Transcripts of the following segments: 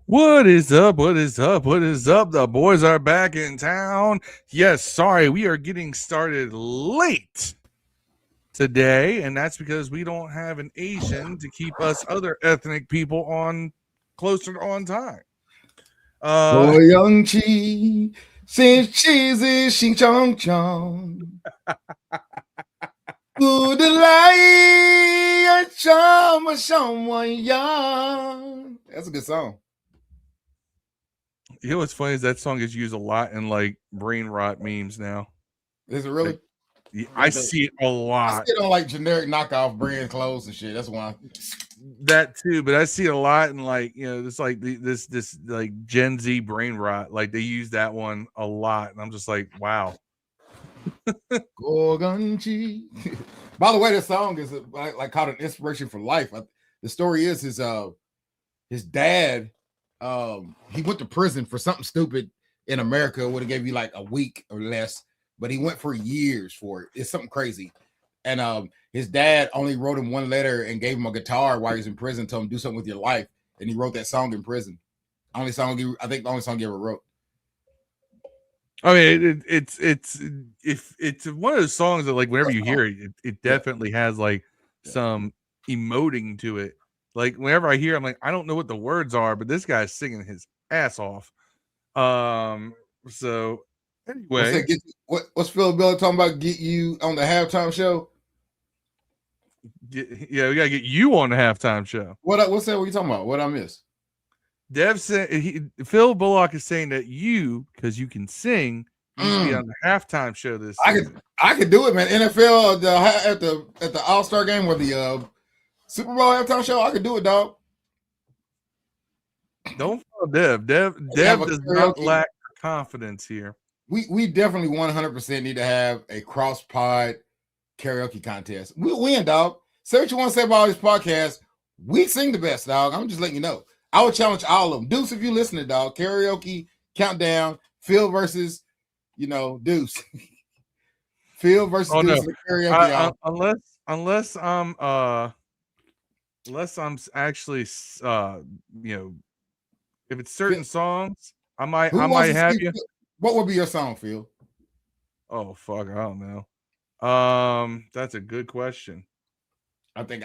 What is up? What is up? What is up? The boys are back in town. Yes, sorry, we are getting started late today, and that's because we don't have an Asian to keep us other ethnic people on closer on time. Young Chi, since cheesy, xing chong chong. Good light, someone young. That's a good song. You know what's funny is that song is used a lot in like brain rot memes now. Is it really? Like, yeah, I see it a lot. I see it on like generic knockoff brand clothes and shit. That's why. That too, but I see it a lot in like, you know, this like this like Gen Z brain rot. Like they use that one a lot, and I'm just like, wow. Gorgonchi. By the way, this song is like called an inspiration for life. The story is his dad. He went to prison for something stupid in America. Would have gave you like a week or less, but he went for years for it. It's something crazy. And his dad only wrote him one letter and gave him a guitar while he was in prison. Told him do something with your life, and he wrote that song in prison. I think the only song he ever wrote. I mean, it's one of those songs that like whenever you hear it, it definitely has like some emoting to it. Like whenever I hear, I'm like, I don't know what the words are, but this guy's singing his ass off. So anyway, what's Phil Bill talking about? Get you on the halftime show? Yeah, we gotta get you on the halftime show. What's that? What are you talking about? What I missed? Dev said Phil Bullock is saying that you, because you can sing, you should be on the halftime show this season. I could do it, man. NFL at the All-Star game or the Super Bowl halftime show, I could do it, dog. Don't follow Dev. Dev does not lack confidence here. We definitely 100% need to have a cross-pod karaoke contest. We'll win, dog. Say what you want to say about all these podcasts. We sing the best, dog. I'm just letting you know. I would challenge all of them. Deuce, if you listening, dog. Karaoke countdown. Phil versus, Deuce. Phil versus Deuce. No. Karaoke. Unless I'm actually, if it's certain songs, I might have you. What would be your song, Phil? Oh fuck, I don't know. That's a good question. I think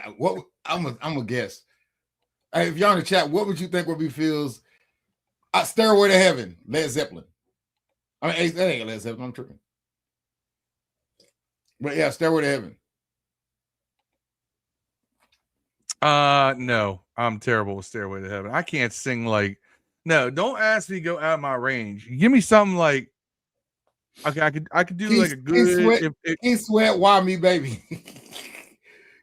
I'm a guess. Hey, if y'all in the chat, what would you think would be Phil's Stairway to Heaven, Led Zeppelin? I mean, that ain't Led Zeppelin, I'm tripping. But yeah, Stairway to Heaven. No, I'm terrible with Stairway to Heaven. I can't sing no, don't ask me to go out of my range. Give me something like, okay, I could do like a good Keith Sweat, Why Me Baby.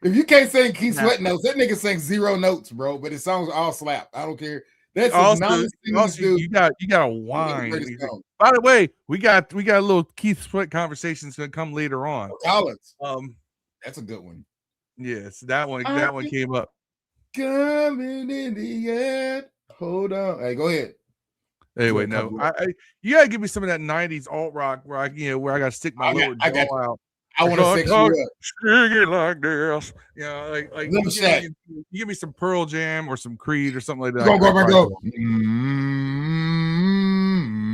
If you can't sing Keith Sweat notes, that nigga sings 0 notes, bro. But his songs all slap. I don't care. That's also you got a whine. By the way, we got a little Keith Sweat conversations gonna come later on. Collins. That's a good one. Yes, that one came up. Coming in the air. Hold on. Hey, go ahead. Anyway, no, you gotta give me some of that '90s alt rock where I gotta stick my lower jaw out. I want to sex you up. Sing it like this. Like you give me some Pearl Jam or some Creed or something like that. Go.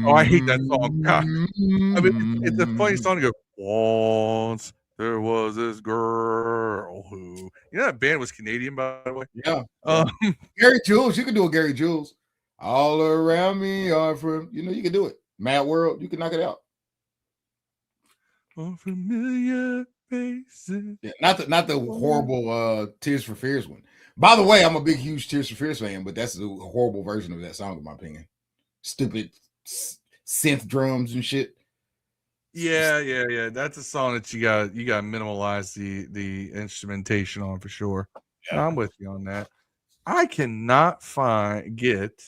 Oh, I hate that song. God. I mean, it's a funny song to go, once there was this girl who, that band was Canadian, by the way. Yeah. Gary Jules, you can do a Gary Jules. All around me are from, you can do it. Mad World, you can knock it out. Familiar faces. Yeah, not the horrible Tears for Fears one. By the way, I'm a big, huge Tears for Fears fan, but that's a horrible version of that song, in my opinion. Stupid synth drums and shit. Yeah. That's a song that you got to minimalize the instrumentation on for sure. Yeah. I'm with you on that. I cannot get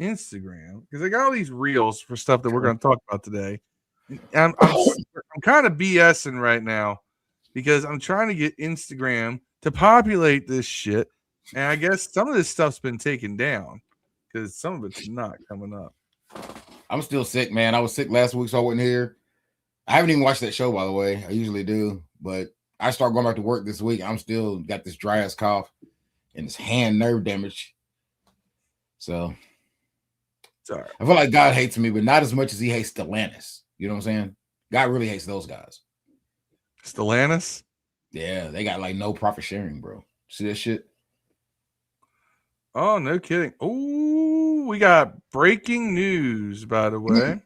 Instagram because I got all these reels for stuff that we're going to talk about today. I'm kind of BSing right now because I'm trying to get Instagram to populate this shit, and I guess some of this stuff's been taken down because some of it's not coming up. I'm still sick, man. I was sick last week, so I wasn't here. I haven't even watched that show, by the way. I usually do, but I start going back to work this week. I'm still got this dry ass cough and this hand nerve damage. So Sorry. I feel like God hates me, but not as much as he hates Stellantis. You know what I'm saying? God really hates those guys. Stellantis? Yeah, they got like no profit sharing, bro. See that shit? Oh, no kidding. Oh, we got breaking news, by the way.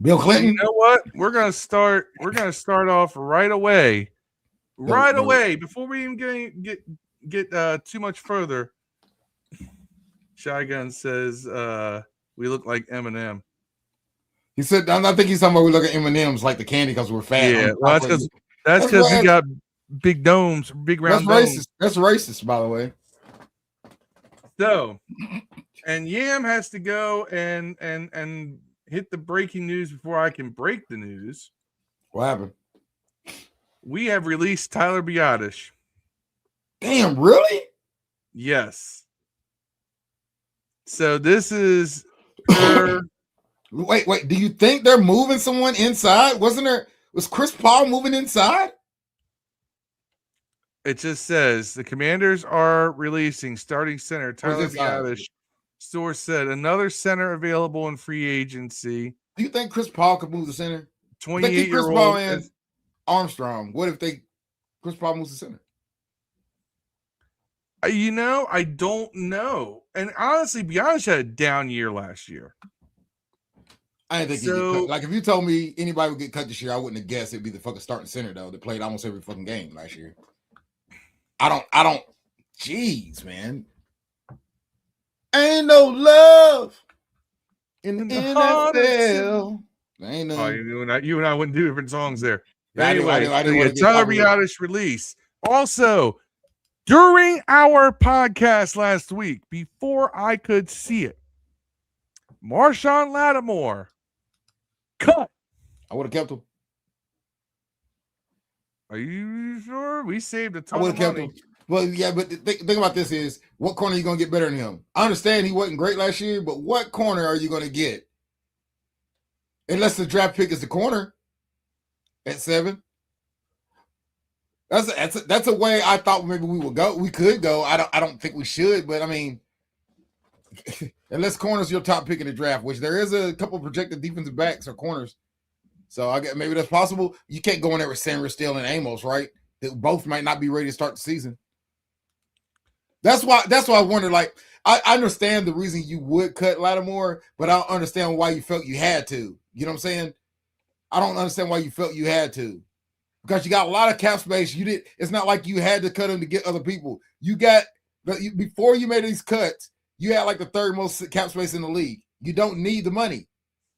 Bill Clinton. You know what? We're gonna start off right away. Right away, before we even get too much further. Shy Gun says we look like Eminem. He said, I think he's talking about we look at M&M's like the candy because we're fat. Yeah, well, that's because we got big domes, big round domes. That's racist, by the way. So, and Yam has to go and hit the breaking news before I can break the news. What happened? We have released Tyler Biotish. Damn, really? Yes. So this is her. Wait. Do you think they're moving someone inside? Was Chris Paul moving inside? It just says the Commanders are releasing starting center Tyler Biotish. Source said another center available in free agency. Do you think Chris Paul could move the center? 28-year-old Chris Paul and Armstrong. What if Chris Paul moves the center? I don't know. And honestly, Biotish had a down year last year. I didn't think he'd get cut. Like, if you told me anybody would get cut this year, I wouldn't have guessed it'd be the fucking starting center, though, that played almost every fucking game last year. I don't. Jeez, man. Ain't no love in the NFL. Ain't no. Oh, you and I wouldn't do different songs there. Yeah, anyway, I didn't Tyler Biotish release. Also, during our podcast last week, before I could see it, Marshawn Lattimore cut. I would have kept him. Are you sure? We saved a ton I would of have kept money. him. Well, yeah, but the thing about this is, what corner are you going to get better than him? I understand he wasn't great last year, but what corner are you going to get? Unless the draft pick is the corner at 7. That's a way I thought maybe we would go. We could go. I don't think we should, but I mean, unless corner's your top pick in the draft, which there is a couple projected defensive backs or corners. So I guess maybe that's possible. You can't go in there with Sanders, Steele, and Amos, right? They both might not be ready to start the season. That's why I wonder, like, I understand the reason you would cut Lattimore, but I don't understand why you felt you had to. You know what I'm saying? I don't understand why you felt you had to. Because you got a lot of cap space. It's not like you had to cut him to get other people. Before you made these cuts, you had like the third most cap space in the league. You don't need the money.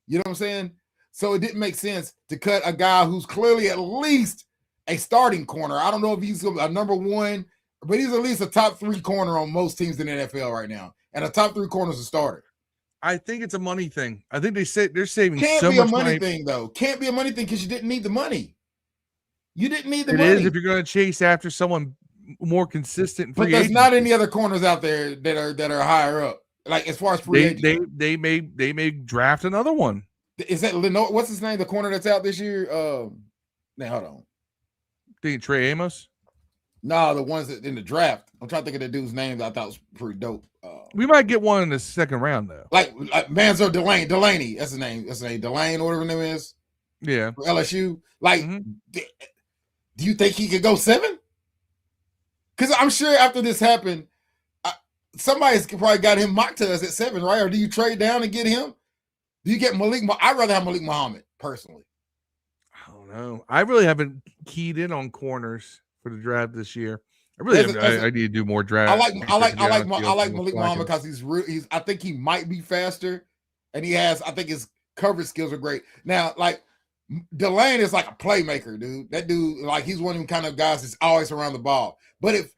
You know what I'm saying? So it didn't make sense to cut a guy who's clearly at least a starting corner. I don't know if he's a number one, but he's at least a top 3 corner on most teams in the NFL right now. And a top 3 corner is a starter. I think it's a money thing. I think they're saving Can't so be much a money money. thing, though. Can't be a money thing because you didn't need the money. You didn't need the It money. is if you're going to chase after someone more consistent. But there's not any other corners out there that are higher up. Like as far as free agents. They may draft another one. Is that Lenore? What's his name? The corner that's out this year? Now hold on. Think Trey Amos? No, the ones that in the draft. I'm trying to think of the dude's name that I thought was pretty dope. We might get one in the second round though. Like Manzo Delaney. That's his name. Delane, whatever his name is. Yeah. For LSU. Like, do you think he could go 7? Because I'm sure after this happened, somebody's probably got him mocked to us at 7, right? Or do you trade down and get him? Do you get Malik? I'd rather have Malik Muhammad personally. I don't know. I really haven't keyed in on corners for the draft this year. I really I need to do more draft. I like Malik Muhammad because he's I think he might be faster, and I think his coverage skills are great. Now, like Delane is like a playmaker, dude. That dude, like he's one of them kind of guys that's always around the ball. But it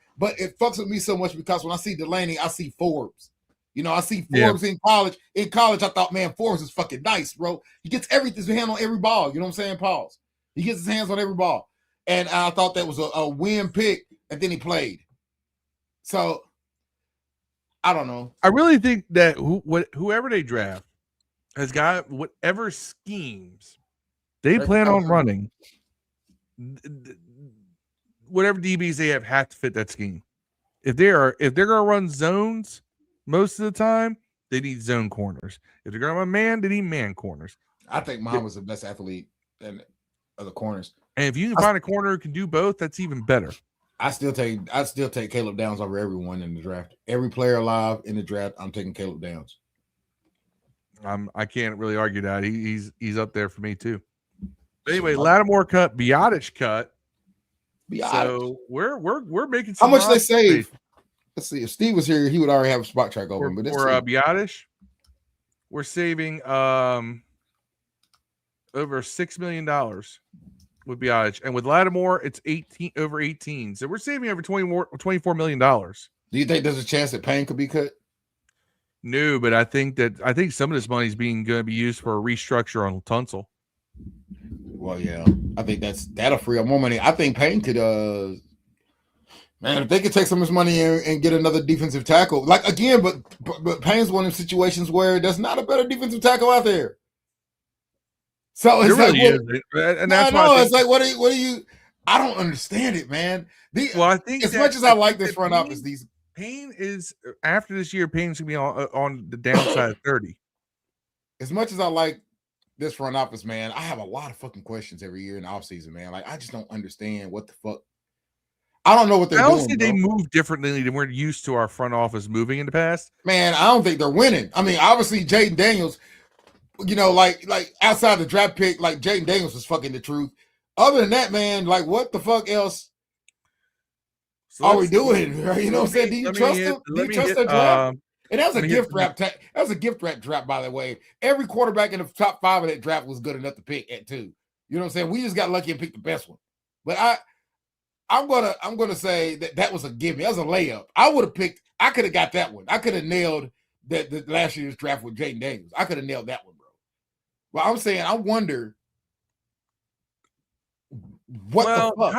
fucks with me so much because when I see Delaney, I see Forbes. You know, I see Forbes in college. In college, I thought, man, Forbes is fucking nice, bro. He gets everything, his hand on every ball. You know what I'm saying? Pause. He gets his hands on every ball. And I thought that was a win pick, and then he played. So, I don't know. I really think that whoever they draft has got whatever schemes they plan on running, whatever DBs they have to fit that scheme. If they're gonna run zones most of the time, they need zone corners. If they're gonna run man, they need man corners. I think Muhammad's the best athlete in other corners. And if you can find a corner who can do both, that's even better. I still take Caleb Downs over everyone in the draft. Every player alive in the draft, I'm taking Caleb Downs. I can't really argue that. He's up there for me too. But anyway, Lattimore cut, Biotic cut. So we're making some. How much they save? Let's see. If Steve was here, he would already have a spot track open. But for Biotic, we're saving over $6 million with Biotic, and with Lattimore, it's over 18. So we're saving over $24 million. Do you think there's a chance that Payne could be cut? No, but I think some of this money is going to be used for a restructure on Tunsil. Well, yeah, I think that'll free up more money. I think Payne could, man, if they could take some of this money and get another defensive tackle, like again, but Payne's one of the situations where there's not a better defensive tackle out there. So it's really and that's why it's like, what do you? I don't understand it, man. I think as much as I like this front office, Payne is after this year. Payne's gonna be on the downside of 30. As much as I like this front office, man, I have a lot of fucking questions every year in the offseason, man. Like, I just don't understand what the fuck. I don't know what they're doing. I don't think they move differently than we're used to our front office moving in the past. Man, I don't think they're winning. I mean, obviously, Jaden Daniels, you know, like outside the draft pick, like Jaden Daniels was fucking the truth. Other than that, man, like what the fuck else are we doing? Right? You know what I'm saying? Do you trust them? Do you trust their draft? And that was a gift wrap. That was a gift wrap draft, by the way. Every quarterback in the top 5 of that draft was good enough to pick at 2. You know what I'm saying? We just got lucky and picked the best one. But I'm gonna say that was a gimme. That was a layup. I could have got that one. I could have nailed the last year's draft with Jaden Daniels. I could have nailed that one, bro. Well, I'm saying I wonder what the fuck.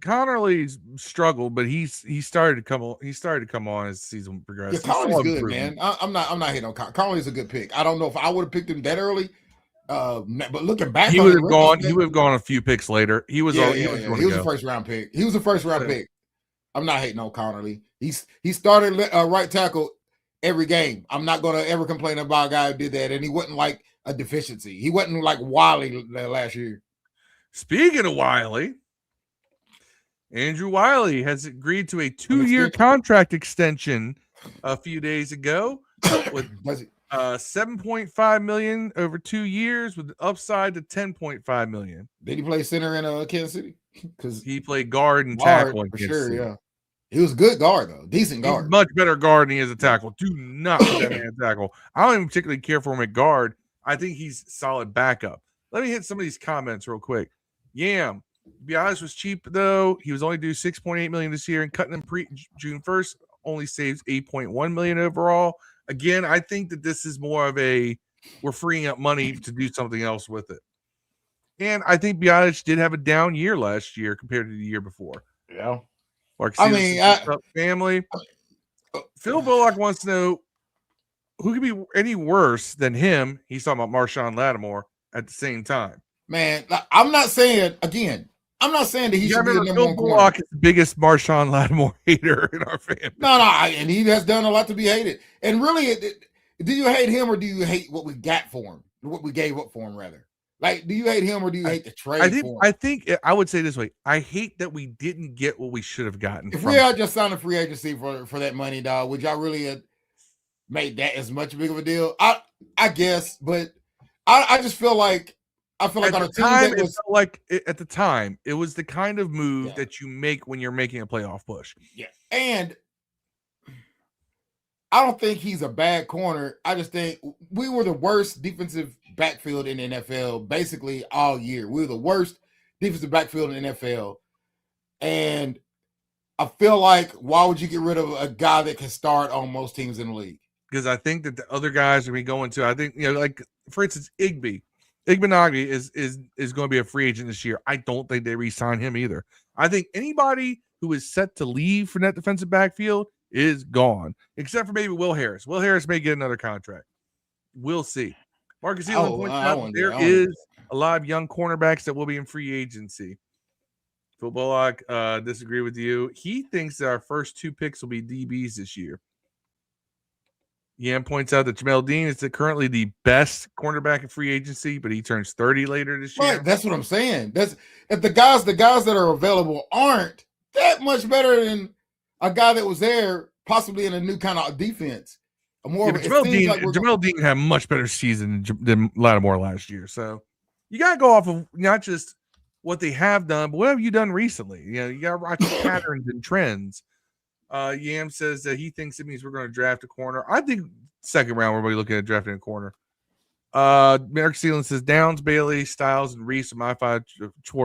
Connerly's struggled, but he started to come on. He started to come on as the season progressed. Yeah, Connerly's good, man. I'm not hitting on Connerly's a good pick. I don't know if I would have picked him that early. But looking back, he would have gone. He would have gone a few picks later. He was a first round pick. He was a first round pick. I'm not hating on Connerly. He started right tackle every game. I'm not gonna ever complain about a guy who did that, and he wasn't like a deficiency. He wasn't like Wylie last year. Speaking of Wylie, Andrew Wylie has agreed to a 2-year contract extension a few days ago with $7.5 million over 2 years with an upside to $10.5 million. Did he play center in Kansas City? Because he played guard and tackle in for Kansas sure. City. Yeah, he was a good guard though, decent guard. He's much better guard than he is a tackle. Do not put that man at tackle. I don't even particularly care for him at guard. I think he's solid backup. Let me hit some of these comments real quick. Yam, to be honest, was cheap though. He was only due $6.8 million this year, and cutting him June 1st only saves $8.1 million overall. Again, I think that this is more of we're freeing up money to do something else with it. And I think Biotic did have a down year last year compared to the year before. Yeah. Family. Phil Bullock wants to know who could be any worse than him. He's talking about Marshawn Lattimore at the same time. Man, I'm not saying that he should be the number one corner. Is the biggest Marshawn Lattimore hater in our family. No, and he has done a lot to be hated. And really, do you hate him or do you hate what we got for him? What we gave up for him, rather? Like, do you hate him or do you hate the trade? I think I would say this way: I hate that we didn't get what we should have gotten. If we had just signed a free agency for that money, dog, would y'all really have made that as much big of a deal? I guess, but I just feel like. I feel like at the time, it was the kind of move that you make when you're making a playoff push. Yeah. And I don't think he's a bad corner. I just think we were the worst defensive backfield in the NFL basically all year. We were the worst defensive backfield in the NFL. And I feel like, why would you get rid of a guy that can start on most teams in the league? because I think that the other guys are going to be going to. I think like for instance, Igbenogany is going to be a free agent this year. I don't think they re-sign him either. I think anybody who is set to leave for that defensive backfield is gone, except for maybe Will Harris. Will Harris may get another contract. We'll see. Marcus Elam points out there is a lot of young cornerbacks that will be in free agency. Phil Bullock disagree with you. He thinks that our first 2 picks will be DBs this year. Yam points out that Jamel Dean is currently the best cornerback in free agency, but he turns 30 later this year. Right, that's what I'm saying. That's if the guys that are available aren't that much better than a guy that was there, possibly in a new kind of defense. Jamel Dean had a much better season than Lattimore last year. So you got to go off of not just what they have done, but what have you done recently? You got to watch patterns and trends. Yam says that he thinks it means we're going to draft a corner. I think second round we're going to be looking at drafting a corner. Merrick Sealand says Downs, Bailey, Styles, and Reese are my 5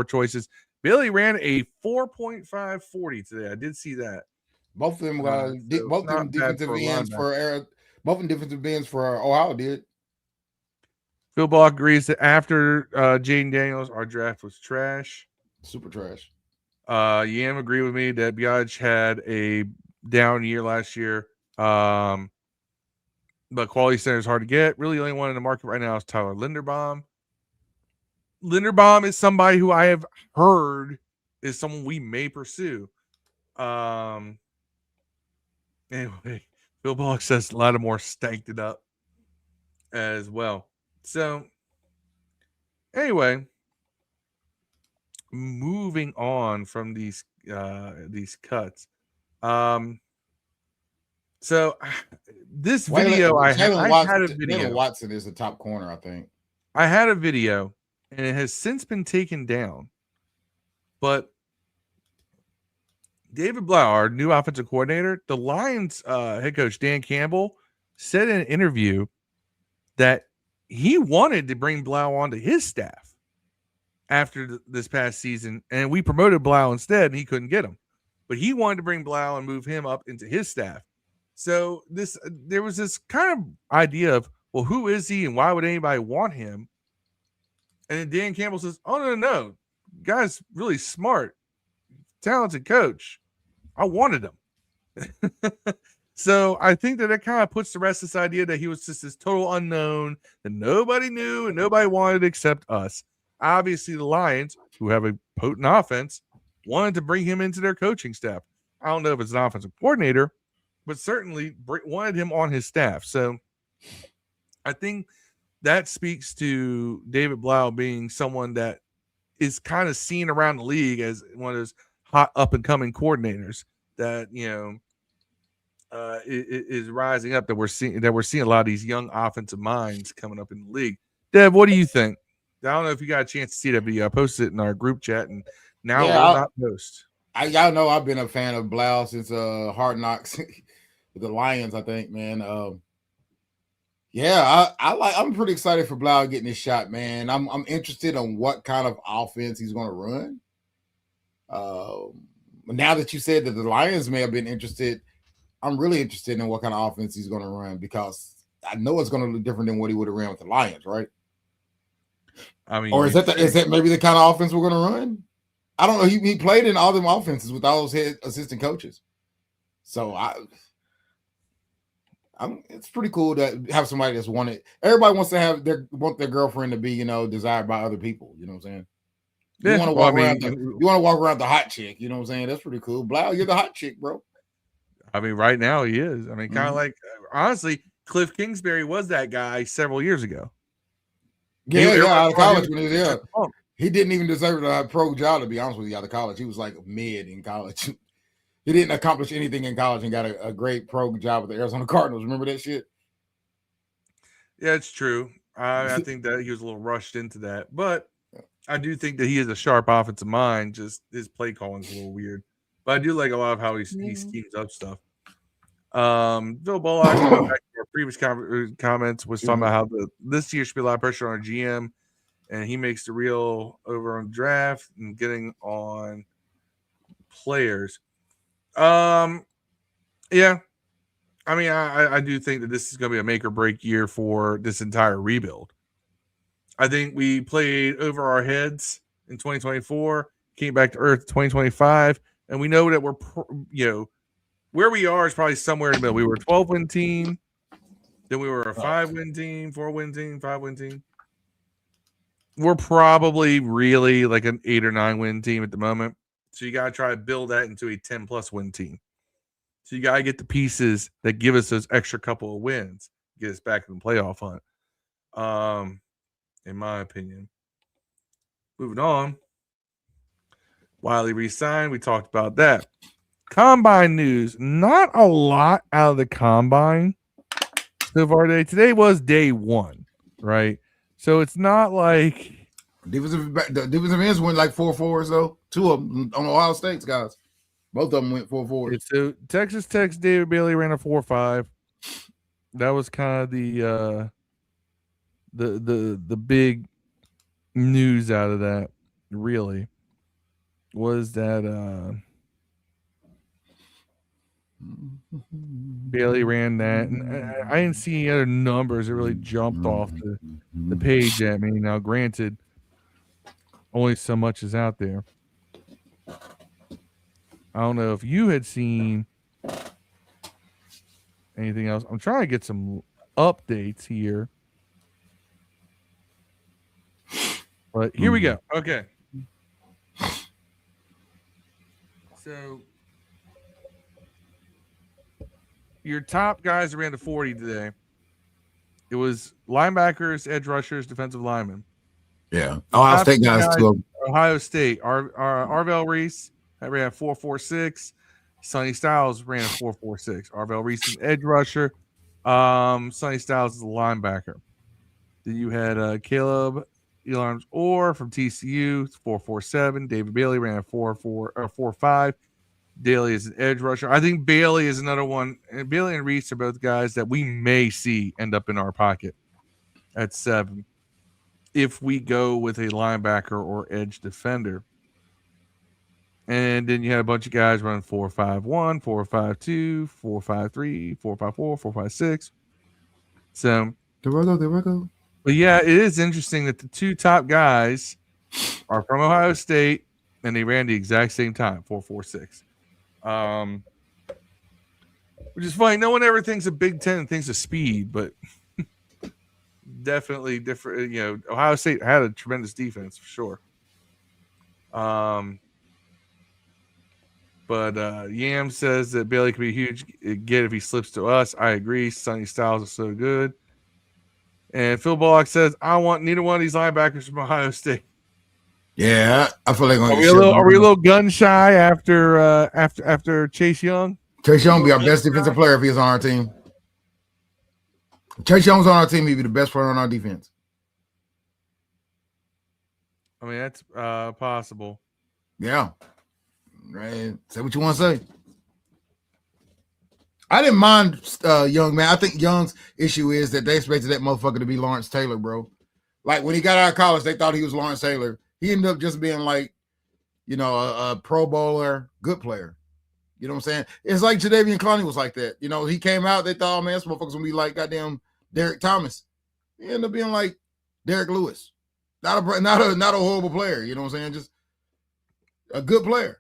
choices. Bailey ran a 4.540 today. I did see that. Both of them, both of them defensive ends for Ohio did. Phil Block agrees that after Jaden Daniels, our draft was trash. Super trash. Yam agree with me that Biage had a down year last year. But quality center is hard to get. Really, the only one in the market right now is Tyler Linderbaum. Linderbaum is somebody who I have heard is someone we may pursue. Anyway, Phil Bullock says Lattimore stanked it up as well. So, anyway, moving on from these cuts. So this video, I had a video. Jalen Watson is the top corner, I think. I had a video, and it has since been taken down. But David Blough, our new offensive coordinator, the Lions head coach Dan Campbell, said in an interview that he wanted to bring Blough onto his staff after this past season, and we promoted Blough instead, and he couldn't get him. But he wanted to bring Blough and move him up into his staff. So there was this kind of idea of, well, who is he and why would anybody want him? And then Dan Campbell says, oh, no. Guy's really smart, talented coach. I wanted him. So I think that it kind of puts to rest this idea that he was just this total unknown that nobody knew and nobody wanted except us. Obviously, the Lions, who have a potent offense, wanted to bring him into their coaching staff. I don't know if it's an offensive coordinator, but certainly wanted him on his staff. So I think that speaks to David Blough being someone that is kind of seen around the league as one of those hot up-and-coming coordinators that, is rising up, that we're seeing a lot of these young offensive minds coming up in the league. Deb, what do you think? I don't know if you got a chance to see that video. I posted it in our group chat, and now we'll not post. Y'all know I've been a fan of Blough since Hard Knocks with the Lions, I think, man. I'm pretty excited for Blough getting his shot, man. I'm interested on what kind of offense he's going to run. Now that you said that the Lions may have been interested, I'm really interested in what kind of offense he's going to run, because I know it's going to look different than what he would have ran with the Lions, right? I mean, or is that maybe the kind of offense we're going to run? I don't know. He played in all them offenses with all those head assistant coaches, so it's pretty cool to have somebody that's wanted. Everybody wants to want their girlfriend to be, desired by other people. You know what I'm saying? You want to walk around the hot chick. You know what I'm saying? That's pretty cool. Blough, you're the hot chick, bro. I mean, right now he is. I mean, kind of like, honestly, Cliff Kingsbury was that guy several years ago. Yeah, out of college when he was there. He didn't even deserve a pro job, to be honest with you, out of college. He was like mid in college. He didn't accomplish anything in college and got a great pro job with the Arizona Cardinals. Remember that shit? Yeah, it's true. I think that he was a little rushed into that. But I do think that he is a sharp offensive mind. Just his play calling is a little weird. But I do like a lot of how he schemes up stuff. Phil Bullock, going back to our previous comments, was talking about how this year should be a lot of pressure on our GM, and he makes the real over on draft and getting on players. Yeah, I mean, I do think that this is going to be a make or break year for this entire rebuild. I think we played over our heads in 2024, came back to earth in 2025, and we know that we're, where we are is probably somewhere in the middle. We were a 12-win team, then we were a 5-win team, 4-win team, 5-win team. We're probably really like an 8 or 9-win team at the moment. So you got to try to build that into a 10+ win team. So you got to get the pieces that give us those extra couple of wins, get us back in the playoff hunt. In my opinion. Moving on. Wylie re-signed. We talked about that. Combine news. Not a lot out of the combine so far today. Today was day 1, right? So it's not like defensive ends went like 4-4s though. 2 of them on Ohio State's guys. Both of them went 4-4. So Texas Tech's David Bailey ran a 4.5. That was kind of the big news out of that. Really, was that Bailey ran that, and I didn't see any other numbers that really jumped off the page at me. Now, granted, only so much is out there. I don't know if you had seen anything else. I'm trying to get some updates here. But here we go. Okay. So your top guys ran to 40 today. It was linebackers, edge rushers, defensive linemen. Yeah. Ohio State guys too. Ohio State. Arvell Reese ran a 4.46. Sonny Styles ran a 4.46. Arvell Reese is an edge rusher. Sonny Styles is a linebacker. Then you had Caleb Elarms Orr from TCU, 4.47. David Bailey ran a 4.5. Daly is an edge rusher. I think Bailey is another one. And Bailey and Reese are both guys that we may see end up in our pocket at 7 if we go with a linebacker or edge defender. And then you had a bunch of guys running 4.51, 4.52, 4.53, 4.54, 4.56. So there we go. But yeah, it is interesting that the 2 top guys are from Ohio State and they ran the exact same time, 4.46. Which is funny. No one ever thinks of Big Ten and thinks of speed, but definitely different. Ohio State had a tremendous defense for sure. But Yam says that Bailey could be a huge get if he slips to us. I agree. Sonny Styles is so good. And Phil Bullock says, I want neither one of these linebackers from Ohio State. Yeah, I feel like are we a little gun shy after Chase Young? Chase Young would be our best defensive player if he was on our team. If Chase Young's on our team, he'd be the best player on our defense. I mean, that's possible. Yeah. Right. Say what you want to say. I didn't mind Young, man. I think Young's issue is that they expected that motherfucker to be Lawrence Taylor, bro. Like when he got out of college, they thought he was Lawrence Taylor. He ended up just being like, a Pro Bowler, good player. You know what I'm saying? It's like Jadeveon Clowney was like that. He came out, they thought, oh, man, this motherfucker's gonna be like goddamn Derek Thomas. He ended up being like Derek Lewis. Not a horrible player, you know what I'm saying? Just a good player.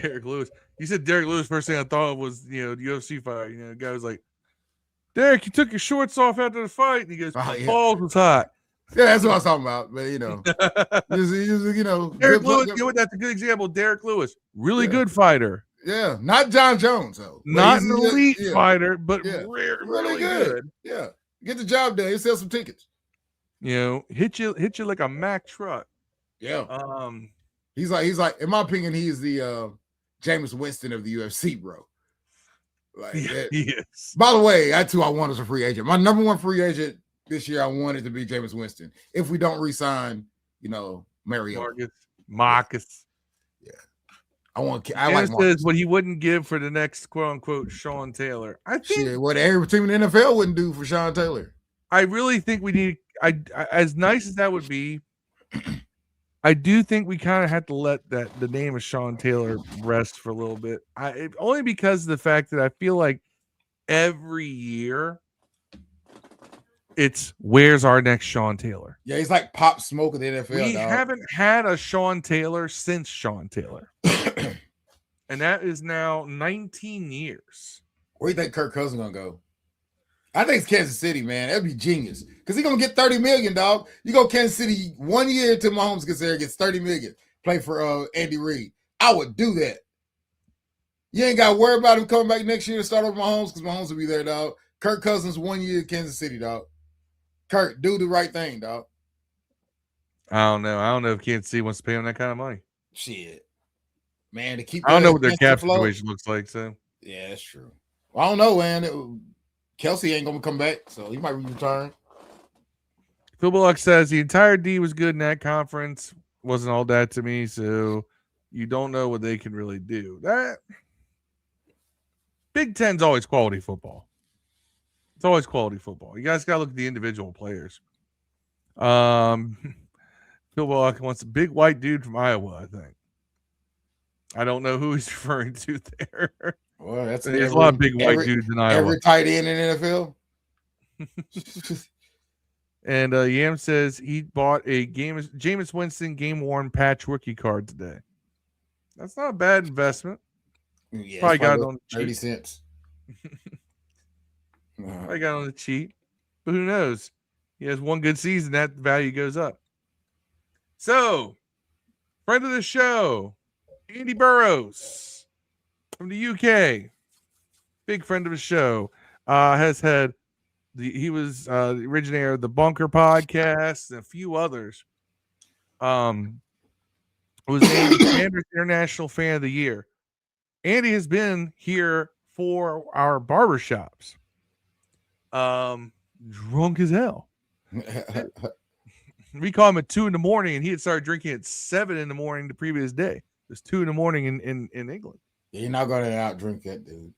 Derek Lewis. You said Derek Lewis. First thing I thought of was, the UFC fight. The guy was like, Derek, you took your shorts off after the fight. And he goes, balls was hot. Yeah, that's what I was talking about. But, Derek Lewis, that's a good example. Derek Lewis, really good fighter. Yeah, not John Jones, though. Not an elite fighter, but really good. Yeah, get the job done. He sell some tickets. Hit you like a Mack truck. Yeah. He's like, in my opinion, he's the Jameis Winston of the UFC, bro. Like, he is. By the way, that's who I want as a free agent. My number one free agent this year, I wanted to be Jameis Winston. If we don't re-sign, Mariota. Marcus. Yeah. I like Marcus. Says what he wouldn't give for the next quote unquote Sean Taylor. I think what every team in the NFL wouldn't do for Sean Taylor. I really think we need as nice as that would be, I do think we kind of have to let the name of Sean Taylor rest for a little bit. Only because of the fact that I feel like every year it's where's our next Sean Taylor? Yeah, he's like Pop Smoke of the NFL, We dog. haven't had a Sean Taylor since Sean Taylor. And that is now 19 years. Where do you think Kirk Cousins gonna go? I think it's Kansas City, man. That'd be genius. Because he's gonna get $30 million, dog. You go Kansas City 1 year until Mahomes gets there, gets $30 million. Play for Andy Reid. I would do that. You ain't gotta worry about him coming back next year to start over Mahomes because Mahomes will be there, dog. Kirk Cousins 1 year Kansas City, dog. Kirk, do the right thing, dog. I don't know. I don't know if Kansas City wants to pay him that kind of money. Shit. Man, to keep I don't know what their cap situation looks like, so. Yeah, that's true. Well, I don't know, man. Kelsey ain't gonna come back, so he might be retiring. Phil Bullock says the entire D was good in that conference. Wasn't all that to me, so you don't know what they can really do. That Big Ten's always quality football. It's always quality football. You guys gotta look at the individual players. Phil Bullock wants a big white dude from Iowa, I think. I don't know who he's referring to there. Well, there's a lot of big white dudes in Iowa. Every tight end in the NFL. And Yam says he bought a Jameis Winston game-worn patch rookie card today. That's not a bad investment. Yeah, probably got it on the 30 cheap. cents. I got on the cheap. But who knows? He has one good season, that value goes up. So, friend of the show, Andy Burrows from the UK, big friend of the show, has had he was the originator of the Bunker podcast and a few others. Was named the Commanders International Fan of the Year. Andy has been here for our barbershops. Drunk as hell. We call him at 2 a.m, and he had started drinking at 7 a.m. the previous day. It was 2 a.m. in England. Yeah, you're not going to out drink that dude.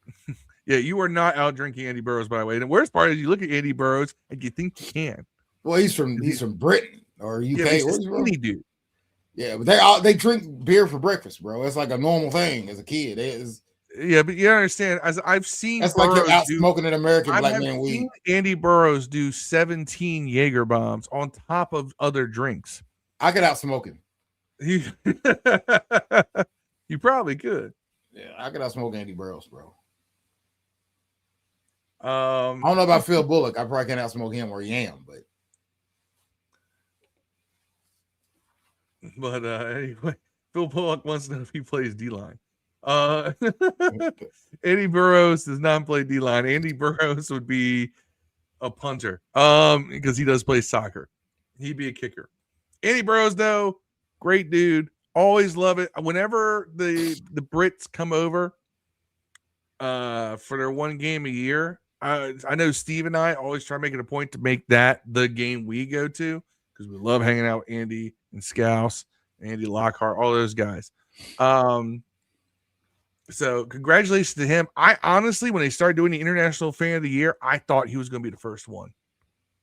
Yeah, you are not out drinking Andy Burrows, by the way. And the worst part is you look at Andy Burrows and you think you can. Well, he's from Britain or UK. Yeah, he's a skinny dude. Yeah, but they drink beer for breakfast, bro. It's like a normal thing as a kid. Yeah, but you understand, as I've seen that's Burrows like you're out smoking an American black man weed. weed. Andy Burrows do 17 Jaeger bombs on top of other drinks. I could out smoke him. You probably could. Yeah, I could out smoke Andy Burrows, bro. I don't know about Phil Bullock. I probably can't out smoke him or Yam, but anyway, Phil Bullock wants to know if he plays D-line. Andy Burrows does not play D-line. Andy Burrows would be a punter because he does play soccer. He'd be a kicker. Andy Burrows, though, great dude. Always love it. Whenever the Brits come over for their one game a year, I know Steve and I always try to make it a point to make that the game we go to because we love hanging out with Andy and Scouse, Andy Lockhart, all those guys. So congratulations to him. I honestly, when they started doing the International Fan of the Year, I thought he was going to be the first one.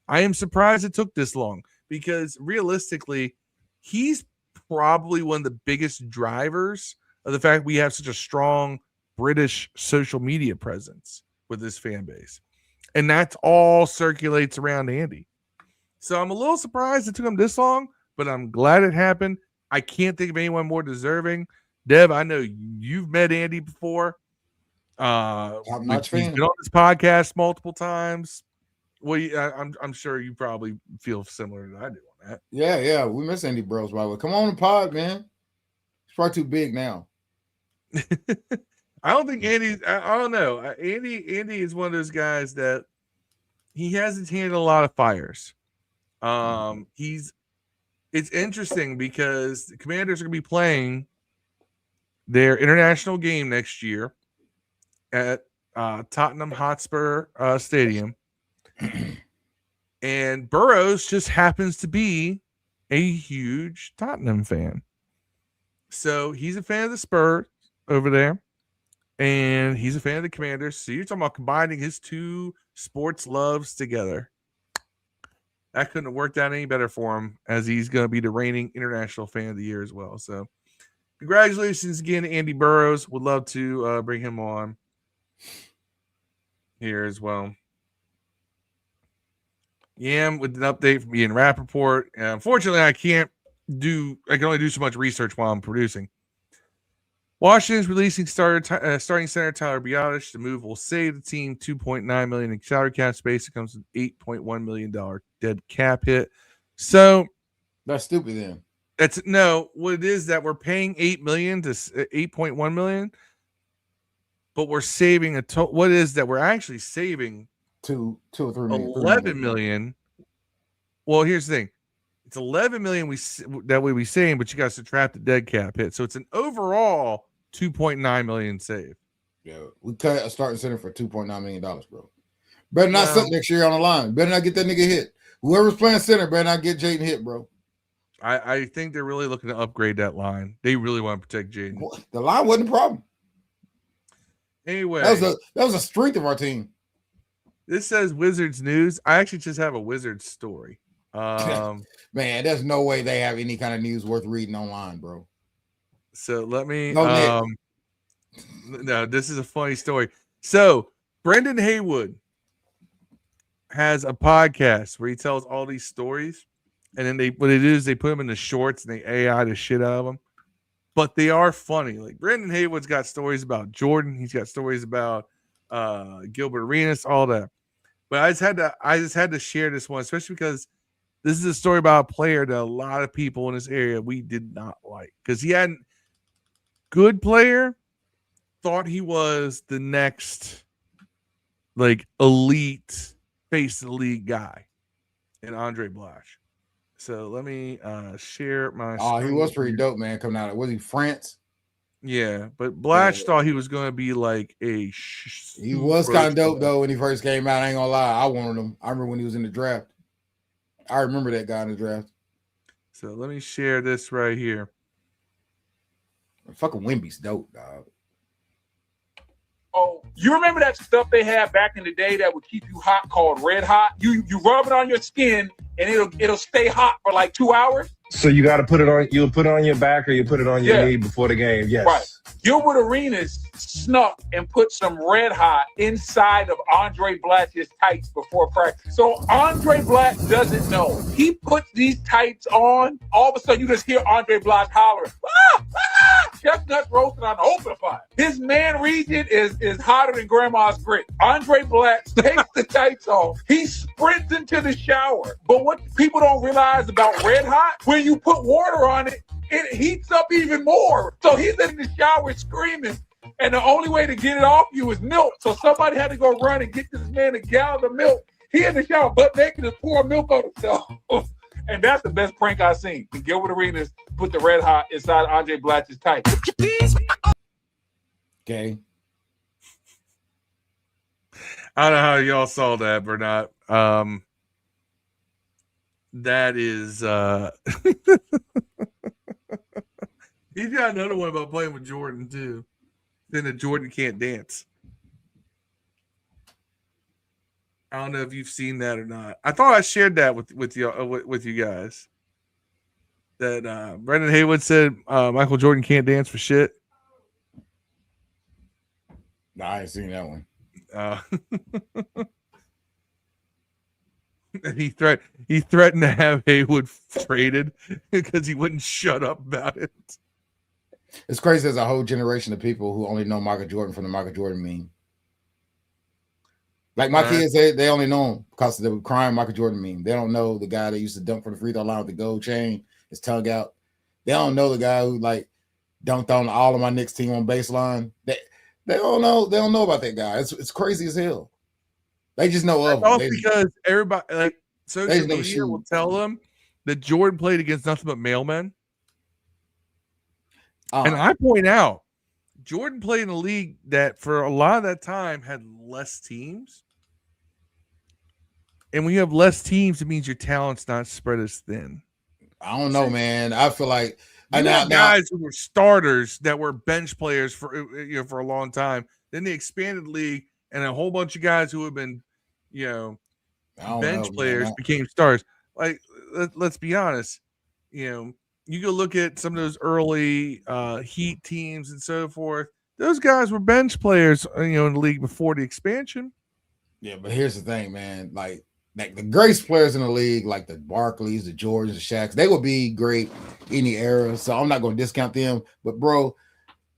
I am surprised it took this long because realistically, he's probably one of the biggest drivers of the fact we have such a strong British social media presence with this fan base. And that's all circulates around Andy. So I'm a little surprised it took him this long, but I'm glad it happened. I can't think of anyone more deserving. Dev, I know you've met Andy before. He's been on this podcast multiple times. Well, I'm sure you probably feel similar to I do on that. Yeah. We miss Andy Burrows, by the way. Come on the pod, man. He's probably too big now. I don't think Andy's. I don't know. Andy is one of those guys that he hasn't handled a lot of fires. It's interesting because the Commanders are going to be playing their international game next year at Tottenham Hotspur Stadium. And Burrows just happens to be a huge Tottenham fan. So he's a fan of the Spurs over there. And he's a fan of the Commanders. So you're talking about combining his two sports loves together. That couldn't have worked out any better for him as he's going to be the reigning International Fan of the Year as well. So congratulations again to Andy Burrows. Would love to bring him on. here as well. Yam with an update from Ian Rappaport. Unfortunately, I can only do so much research while I'm producing. Washington's releasing starting center Tyler Biadasz. The move will save the team $2.9 million in salary cap space. It comes with $8.1 million dead cap hit. So that's stupid. Then what it is that we're paying $8 million to $8.1 million, but we're saving what is that we're actually saving two or three million, $11 million. Well, here's the thing. It's $11 million that way we save, but you got to subtract the dead cap hit. So it's an overall $2.9 million save. Yeah, we cut a starting center for $2.9 million, bro. Better not sit next year on the line. Better not get that nigga hit. Whoever's playing center better not get Jaden hit, bro. I think they're really looking to upgrade that line. They really want to protect Jaden. The line wasn't a problem. Anyway, that was a strength of our team. This says Wizards news. I actually just have a Wizards story. Man, there's no way they have any kind of news worth reading online, bro. So let me. No, this is a funny story. So Brendan Haywood has a podcast where he tells all these stories, and then they put them in the shorts and they AI the shit out of them. But they are funny. Like Brendan Haywood's got stories about Jordan. He's got stories about Gilbert Arenas, all that. But I just had to share this one, especially because this is a story about a player that a lot of people in this area we did not like, because he hadn't good player, thought he was the next like elite face of the league guy, and Andre Blough. So let me share my. Oh, he was pretty dope, man. Coming out of, was he France? Yeah, but Blough thought he was going to be like a. He was kind of dope though when he first came out. I ain't gonna lie, I wanted him. I remember when he was in the draft. I remember that guy in the draft. So let me share this right here. Fucking Wemby's dope, dog. Oh, you remember that stuff they had back in the day that would keep you hot called Red Hot? You rub it on your skin and it'll stay hot for like 2 hours. So you got to put it on. You'll put it on your back or you put it on your knee before the game. Yes. Right. Gilbert Arenas snuck and put some Red Hot inside of Andre Blatch's tights before practice. So Andre Blatch doesn't know. He puts these tights on. All of a sudden, you just hear Andre Blatch hollering, "Ah! Ah!" Chestnuts roasting on the open fire. His man region is hotter than grandma's grit. Andre Blatch takes the tights off. He sprints into the shower. But what people don't realize about Red Hot, when you put water on it, it heats up even more. So he's in the shower screaming, and the only way to get it off you is milk. So somebody had to go run and get this man a gallon of milk. He in the shower, butt naked, and pour milk on himself. And that's the best prank I've seen. Gilbert Arenas put the Red Hot inside Andre Blatch's tights. Okay. I don't know how y'all saw that or not. That is he's got another one about playing with Jordan too. Then that Jordan can't dance. I don't know if you've seen that or not. I thought I shared that with you guys. That Brendan Haywood said Michael Jordan can't dance for shit. Nah, I ain't seen that one. And he threatened to have Haywood traded because he wouldn't shut up about it. It's crazy. There's a whole generation of people who only know Michael Jordan from the Michael Jordan meme. Like my kids, they only know him because of the crying Michael Jordan meme. They don't know the guy that used to dunk from the free throw line with the gold chain, his tongue out. They don't know the guy who like dunked on all of my Knicks team on baseline. They don't know. They don't know about that guy. It's crazy as hell. They just know of him. Because everybody like social media will tell them that Jordan played against nothing but mailmen. And I point out, Jordan played in a league that for a lot of that time had less teams. And when you have less teams, it means your talent's not spread as thin. I don't know, man. I feel like guys who were starters that were bench players for a long time. Then they expanded the league, and a whole bunch of guys who have been, bench players became stars. Like, let's be honest, you go look at some of those early Heat teams and so forth. Those guys were bench players, in the league before the expansion. Yeah, but here's the thing, man. Like the greatest players in the league, like the Barkleys, the Jordans, the Shaqs, they would be great any era. So I'm not going to discount them. But bro,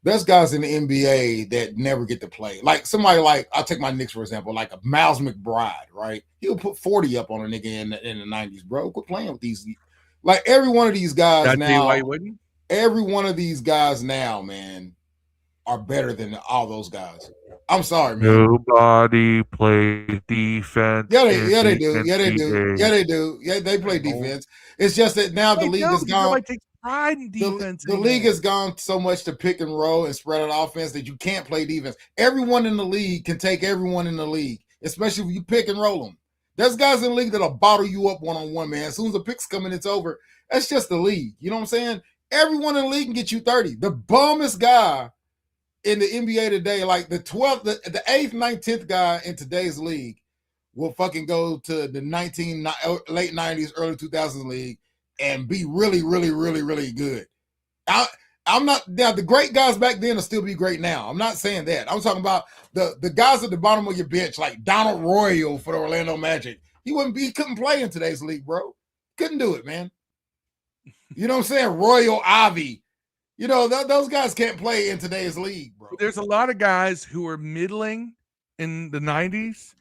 there's guys in the NBA that never get to play. Like somebody like, I'll take my Knicks for example, like a Miles McBride, right? He'll put 40 up on a nigga in the 90s, bro. Quit playing with these. Like every one of these guys That's now, why you wouldn't? every one of these guys now, man, are better than all those guys. I'm sorry, man. Nobody plays defense. Yeah, they do. Yeah, they do. Yeah, they play defense. It's just that now the league has gone. Everybody takes pride in defense. The league has gone so much to pick and roll and spread out offense that you can't play defense. Everyone in the league can take everyone in the league, especially if you pick and roll them. There's guys in the league that'll bottle you up one-on-one, man. As soon as the picks come in, it's over. That's just the league. You know what I'm saying? Everyone in the league can get you 30. The bummest guy in the NBA today, like the 8th, 9th, 10th guy in today's league will fucking go to the late 90s, early 2000s league and be really, really, really, really good. I'm not now. The great guys back then will still be great now. I'm not saying that. I'm talking about the guys at the bottom of your bench, like Donald Royal for the Orlando Magic. He couldn't play in today's league, bro. Couldn't do it, man. You know what I'm saying? Royal Ivy. You know, those guys can't play in today's league, bro. There's a lot of guys who are middling in the 90s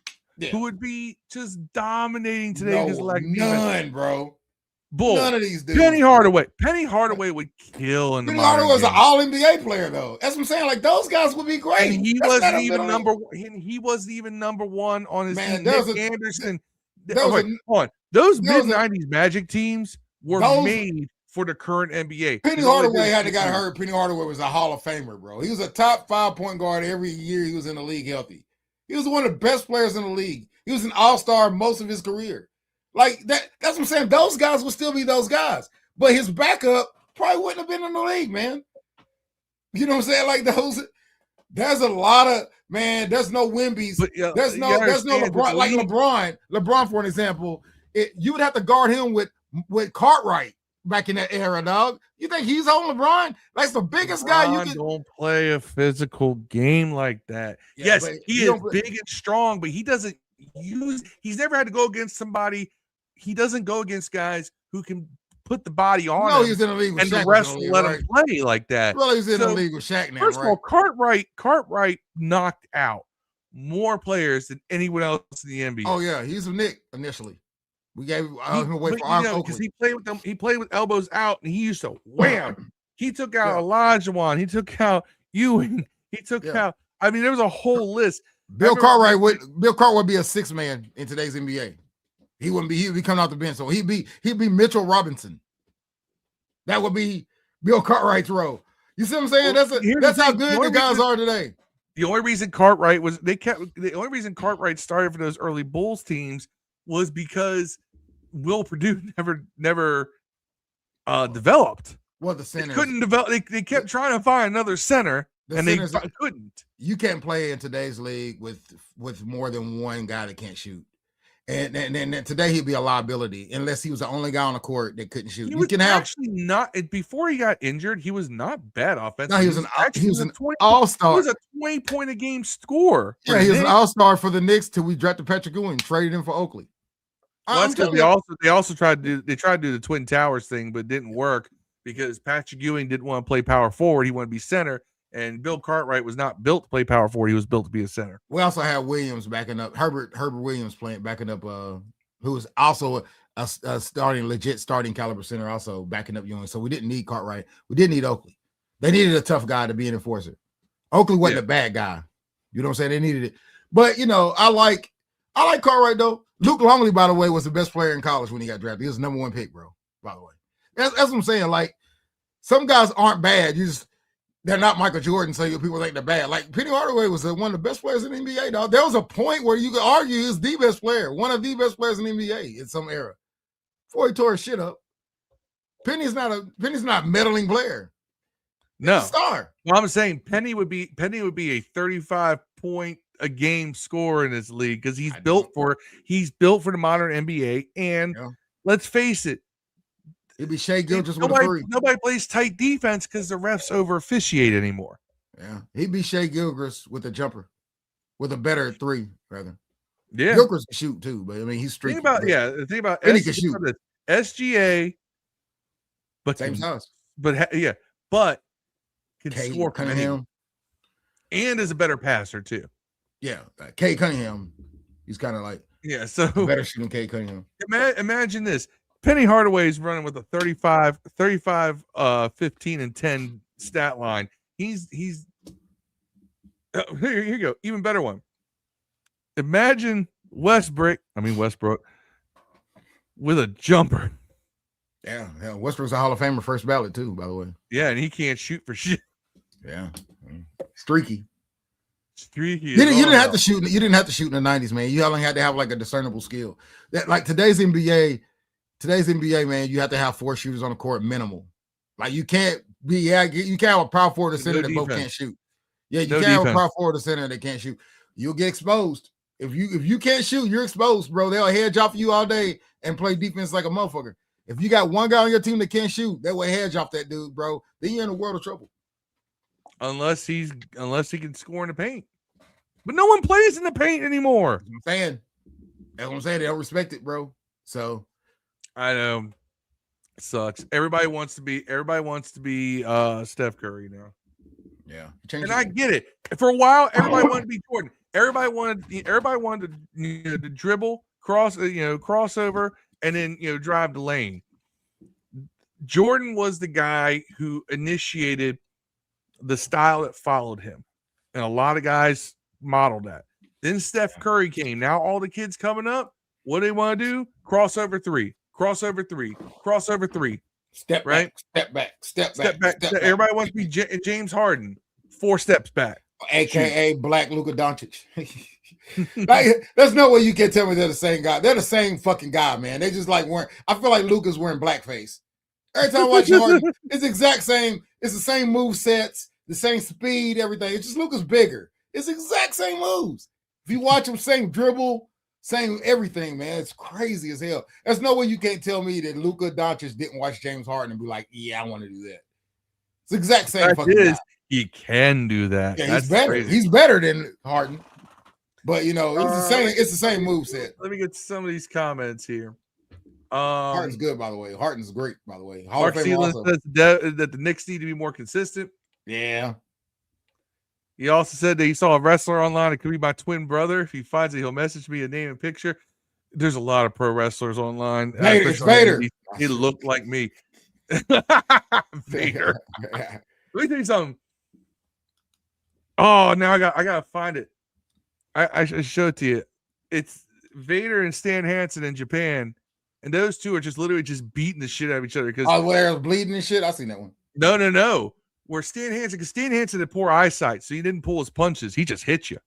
who would be just dominating today. None, bro. Bull. None of these dudes. Penny Hardaway would kill in the Penny Hardaway was an all-NBA player, though. That's what I'm saying. Like, those guys would be great. And he wasn't even number one on his team. Nick Anderson. Those mid-90s Magic teams were made for the current NBA. Penny Hardaway had to got hurt. Penny Hardaway was a Hall of Famer, bro. He was a top 5 point guard every year he was in the league healthy. He was one of the best players in the league. He was an all-star most of his career. Like that's what I'm saying. Those guys will still be those guys. But his backup probably wouldn't have been in the league, man. You know what I'm saying? Like there's a lot of, man, there's no Wemby's. There's no LeBron. Like LeBron, for an example, you would have to guard him with Cartwright back in that era, dog. You think he's on LeBron? That's the biggest guy you can. Don't play a physical game like that. Yeah, yes, he is big and strong, but he doesn't he's never had to go against somebody. He doesn't go against guys who can put the body on him. He's in the league with and Shaq the rest let him play like that. Well, he's in the league with Shaq now. First of all, Cartwright knocked out more players than anyone else in the NBA. Oh yeah, he's a Knick initially. We gave him away for our because he played with them. He played with elbows out, and he used to wham. He took out Olajuwon. He took out Ewing. He took out. I mean, there was a whole list. Bill Cartwright would be a 6 man in today's NBA. He wouldn't be. He would be coming off the bench, so he'd be Mitchell Robinson. That would be Bill Cartwright's role. You see what I'm saying? That's how good the guys are today. The only reason Cartwright started for those early Bulls teams was because Will Purdue never developed. Well, the center couldn't develop. They kept trying to find another center, and they couldn't. You can't play in today's league with more than one guy that can't shoot. And today he'd be a liability unless he was the only guy on the court that couldn't shoot. Actually not before he got injured. He was not bad offensively. No, he was an all-star. He was a 20-point a game scorer. Yeah, he was an all-star for the Knicks till we drafted Patrick Ewing and traded him for Oakley. Well, that's because they also tried to do the Twin Towers thing, but it didn't work because Patrick Ewing didn't want to play power forward. He wanted to be center. And Bill Cartwright was not built to play power forward. He was built to be a center. We also had Williams backing up, Herbert Williams backing up, who was also a legit starting caliber center, also backing up Ewing. So we didn't need Cartwright. We didn't need Oakley. They needed a tough guy to be an enforcer. Oakley wasn't a bad guy. You know what I'm saying? They needed it. But, you know, I like Cartwright, though. Luke Longley, by the way, was the best player in college when he got drafted. He was the number 1 pick, bro, by the way. That's what I'm saying. Like, some guys aren't bad. They're not Michael Jordan, so people think they're bad. Like, Penny Hardaway was one of the best players in the NBA, dog. There was a point where you could argue he's the best player, one of the best players in the NBA in some era. Before he tore his shit up. Penny's not a meddling player. No. He's a star. Well, I'm saying Penny would be a 35-point a game scorer in this league because he's built for the modern NBA. And let's face it, it'd be Shea Gilgeous with a 3. Nobody plays tight defense because the refs over officiate anymore. Yeah, he'd be Shea Gilgeous with a jumper, with a better 3 rather. Yeah. Gilchrist can shoot too, but I mean he's streaky. The thing about Penny can shoot. SGA, but Same size. But can score from Cunningham, and is a better passer too. Yeah, Kay Cunningham, he's kind of like so better shooting Kay Cunningham. Imagine this: Penny Hardaway's running with a 35, 15, and 10 stat line. He's here you go, even better one. Imagine Westbrook with a jumper. Yeah, Westbrook's a Hall of Famer, first ballot too, by the way. Yeah, and he can't shoot for shit. Yeah, streaky. You didn't have to shoot. You didn't have to shoot in the 90s, man. You only had to have like a discernible skill. That like today's NBA, man, you have to have 4 shooters on the court minimal. Like you can't have a power forward or center that both can't shoot. Yeah, you can't have a power forward or center that can't shoot. You'll get exposed. If you can't shoot, you're exposed, bro. They'll hedge off you all day and play defense like a motherfucker. If you got one guy on your team that can't shoot, they will hedge off that dude, bro. Then you're in a world of trouble. Unless he can score in the paint. But no one plays in the paint anymore. That's what I'm saying. They don't respect it, bro. So I know. It sucks. Everybody wants to be Steph Curry now. Yeah. And I get it. For a while, everybody wanted to be Jordan. Everybody wanted to dribble, crossover, and then drive the lane. Jordan was the guy who initiated the style that followed him, and a lot of guys modeled that. Then Steph Curry came. Now all the kids coming up, what do they want to do? Crossover three. Step back. Everybody wants to be James Harden. 4 steps back. AKA Black Luka Doncic. Like, there's no way you can tell me they're the same guy. They're the same fucking guy, man. They just like wearing. I feel like Luka's wearing blackface. Every time I watch Harden, it's the exact same. It's the same move sets, the same speed, everything. It's just Luka's bigger. It's the exact same moves. If you watch him, same dribble, same everything, man. It's crazy as hell. There's no way you can't tell me that Luka Doncic didn't watch James Harden and be like, yeah, I want to do that. It's the exact same fucking guy. He can do that. Yeah, he's better. Crazy. He's better than Harden. But it's the same. It's the same move set. Let me get some of these comments here. Harden's good, by the way. Harden's great, by the way. Mark Sealand says that the Knicks need to be more consistent. Yeah. He also said that he saw a wrestler online. It could be my twin brother. If he finds it, he'll message me a name and picture. There's a lot of pro wrestlers online. It's Vader. He looked like me. Vader. Let me tell you something. Oh, now I gotta find it. I should show it to you. It's Vader and Stan Hansen in Japan, and those two are just literally just beating the shit out of each other. Because where they're bleeding and shit. I seen that one. No. Where Stan Hansen had poor eyesight, so he didn't pull his punches. He just hit you.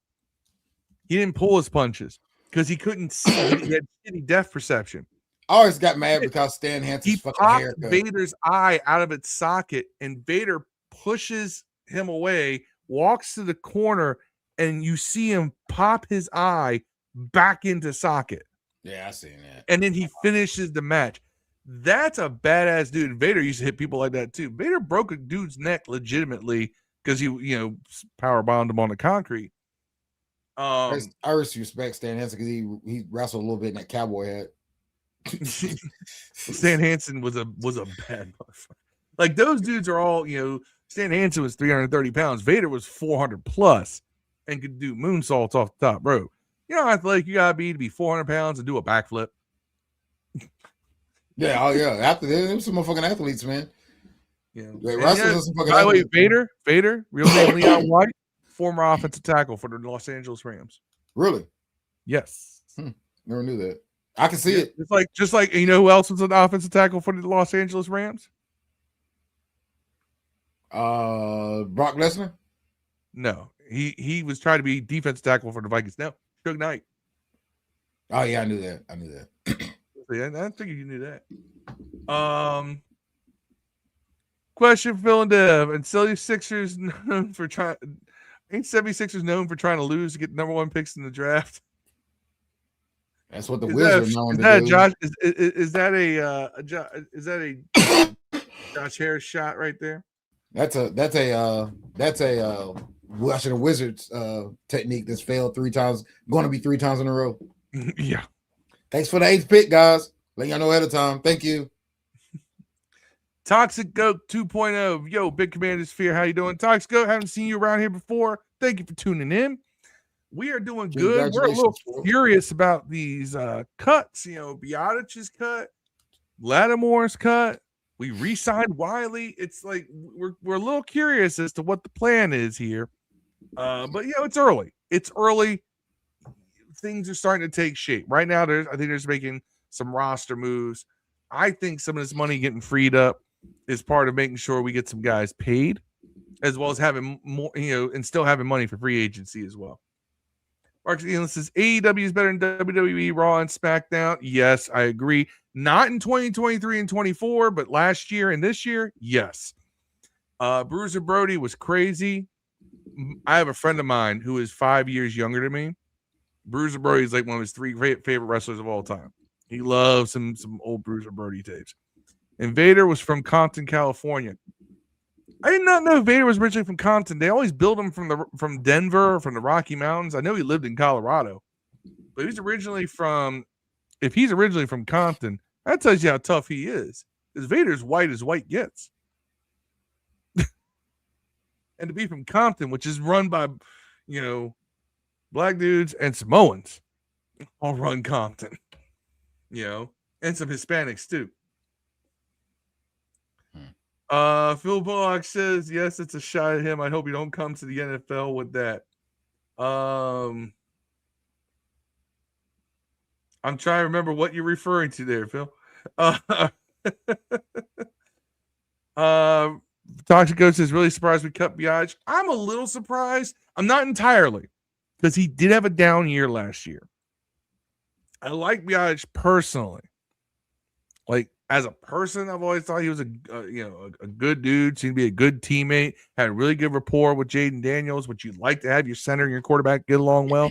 He didn't pull his punches because he couldn't see. He had shitty depth perception. I always got mad because Stan Hansen's fucking haircut. He popped Vader's eye out of its socket, and Vader pushes him away, walks to the corner, and you see him pop his eye back into socket. Yeah, I seen that. And then he finishes the match. That's a badass dude. Vader used to hit people like that too. Vader broke a dude's neck legitimately because he, power bombed him on the concrete. I respect Stan Hansen because he wrestled a little bit in that cowboy hat. Stan Hansen was a bad motherfucker. Like those dudes are all, Stan Hansen was 330 pounds. Vader was 400 plus and could do moonsaults off the top rope. You know how athletic you gotta be to be 400 pounds and do a backflip. Yeah, oh yeah. After them, some motherfucking athletes, man. Yeah, wrestlers some fucking. By the way, Vader, real name Leon White, former offensive tackle for the Los Angeles Rams. Really? Yes. Never knew that. I can see it. Just like you know who else was an offensive tackle for the Los Angeles Rams? Brock Lesnar? No. He was trying to be defensive tackle for the Vikings. No, Suge Knight. Oh yeah, I knew that. Yeah, I figured you knew that. Question, Phil and Dev, and 76ers known for trying. Ain't 76ers known for trying to lose to get number 1 picks in the draft? That's what the Wizards are known to do. Josh, is that a Josh Harris shot right there? That's a Washington Wizards technique that's failed 3 times. Going to be 3 times in a row. Yeah. Thanks for the 8th pick, guys. Let y'all know ahead of time. Thank you. Toxic Goat 2.0. Yo, Big Commander Sphere, how you doing? Toxic Goat, haven't seen you around here before. Thank you for tuning in. We are doing good. We're a little curious about these cuts. You know, Biotic's cut, Lattimore's cut. We re-signed Wylie. It's like we're a little curious as to what the plan is here. But you know, it's early. It's early. Things are starting to take shape. Right now, I think there's making some roster moves. I think some of this money getting freed up is part of making sure we get some guys paid, as well as having more, you know, and still having money for free agency as well. Mark says AEW is better than WWE, Raw, and SmackDown. Yes, I agree. Not in 2023 and 24, but last year and this year, yes. Bruiser Brody was crazy. I have a friend of mine who is 5 years younger than me. Bruiser Brody is like one of his 3 favorite wrestlers of all time. He loves some old Bruiser Brody tapes. And Vader was from Compton, California. I did not know Vader was originally from Compton. They always build him from Denver, from the Rocky Mountains. I know he lived in Colorado, but he's originally from. If he's originally from Compton, that tells you how tough he is. Because Vader's white as white gets, and to be from Compton, which is run by, you know, black dudes and Samoans, all run Compton, you know, and some Hispanics too. Phil Bullock says, yes, it's a shot at him. I hope you don't come to the NFL with that. I'm trying to remember what you're referring to there, Phil. Toxico says, really surprised we cut Biage. I'm a little surprised. I'm not entirely, because he did have a down year last year. I like Biage personally. Like, as a person, I've always thought he was a good dude, seemed to be a good teammate, had a really good rapport with Jaden Daniels, which you'd like to have your center and your quarterback get along well.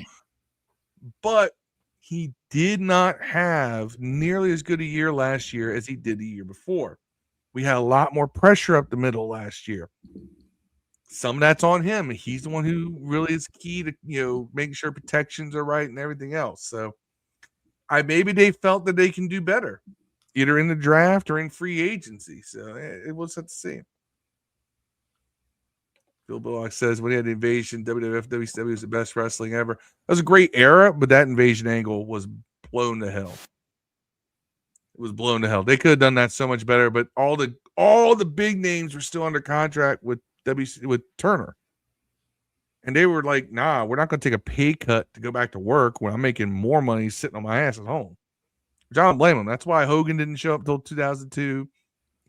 But he did not have nearly as good a year last year as he did the year before. We had a lot more pressure up the middle last year. Some of that's on him. He's the one who really is key to, you know, making sure protections are right and everything else. So maybe they felt that they can do better, either in the draft or in free agency. So it was set to see. Phil Bullock says, when he had the invasion, WWF, WCW was the best wrestling ever. That was a great era, but that invasion angle was blown to hell. It was blown to hell. They could have done that so much better, but all the big names were still under contract with Turner. And they were like, nah, we're not going to take a pay cut to go back to work when I'm making more money sitting on my ass at home. Which I don't blame him. That's why Hogan didn't show up until 2002.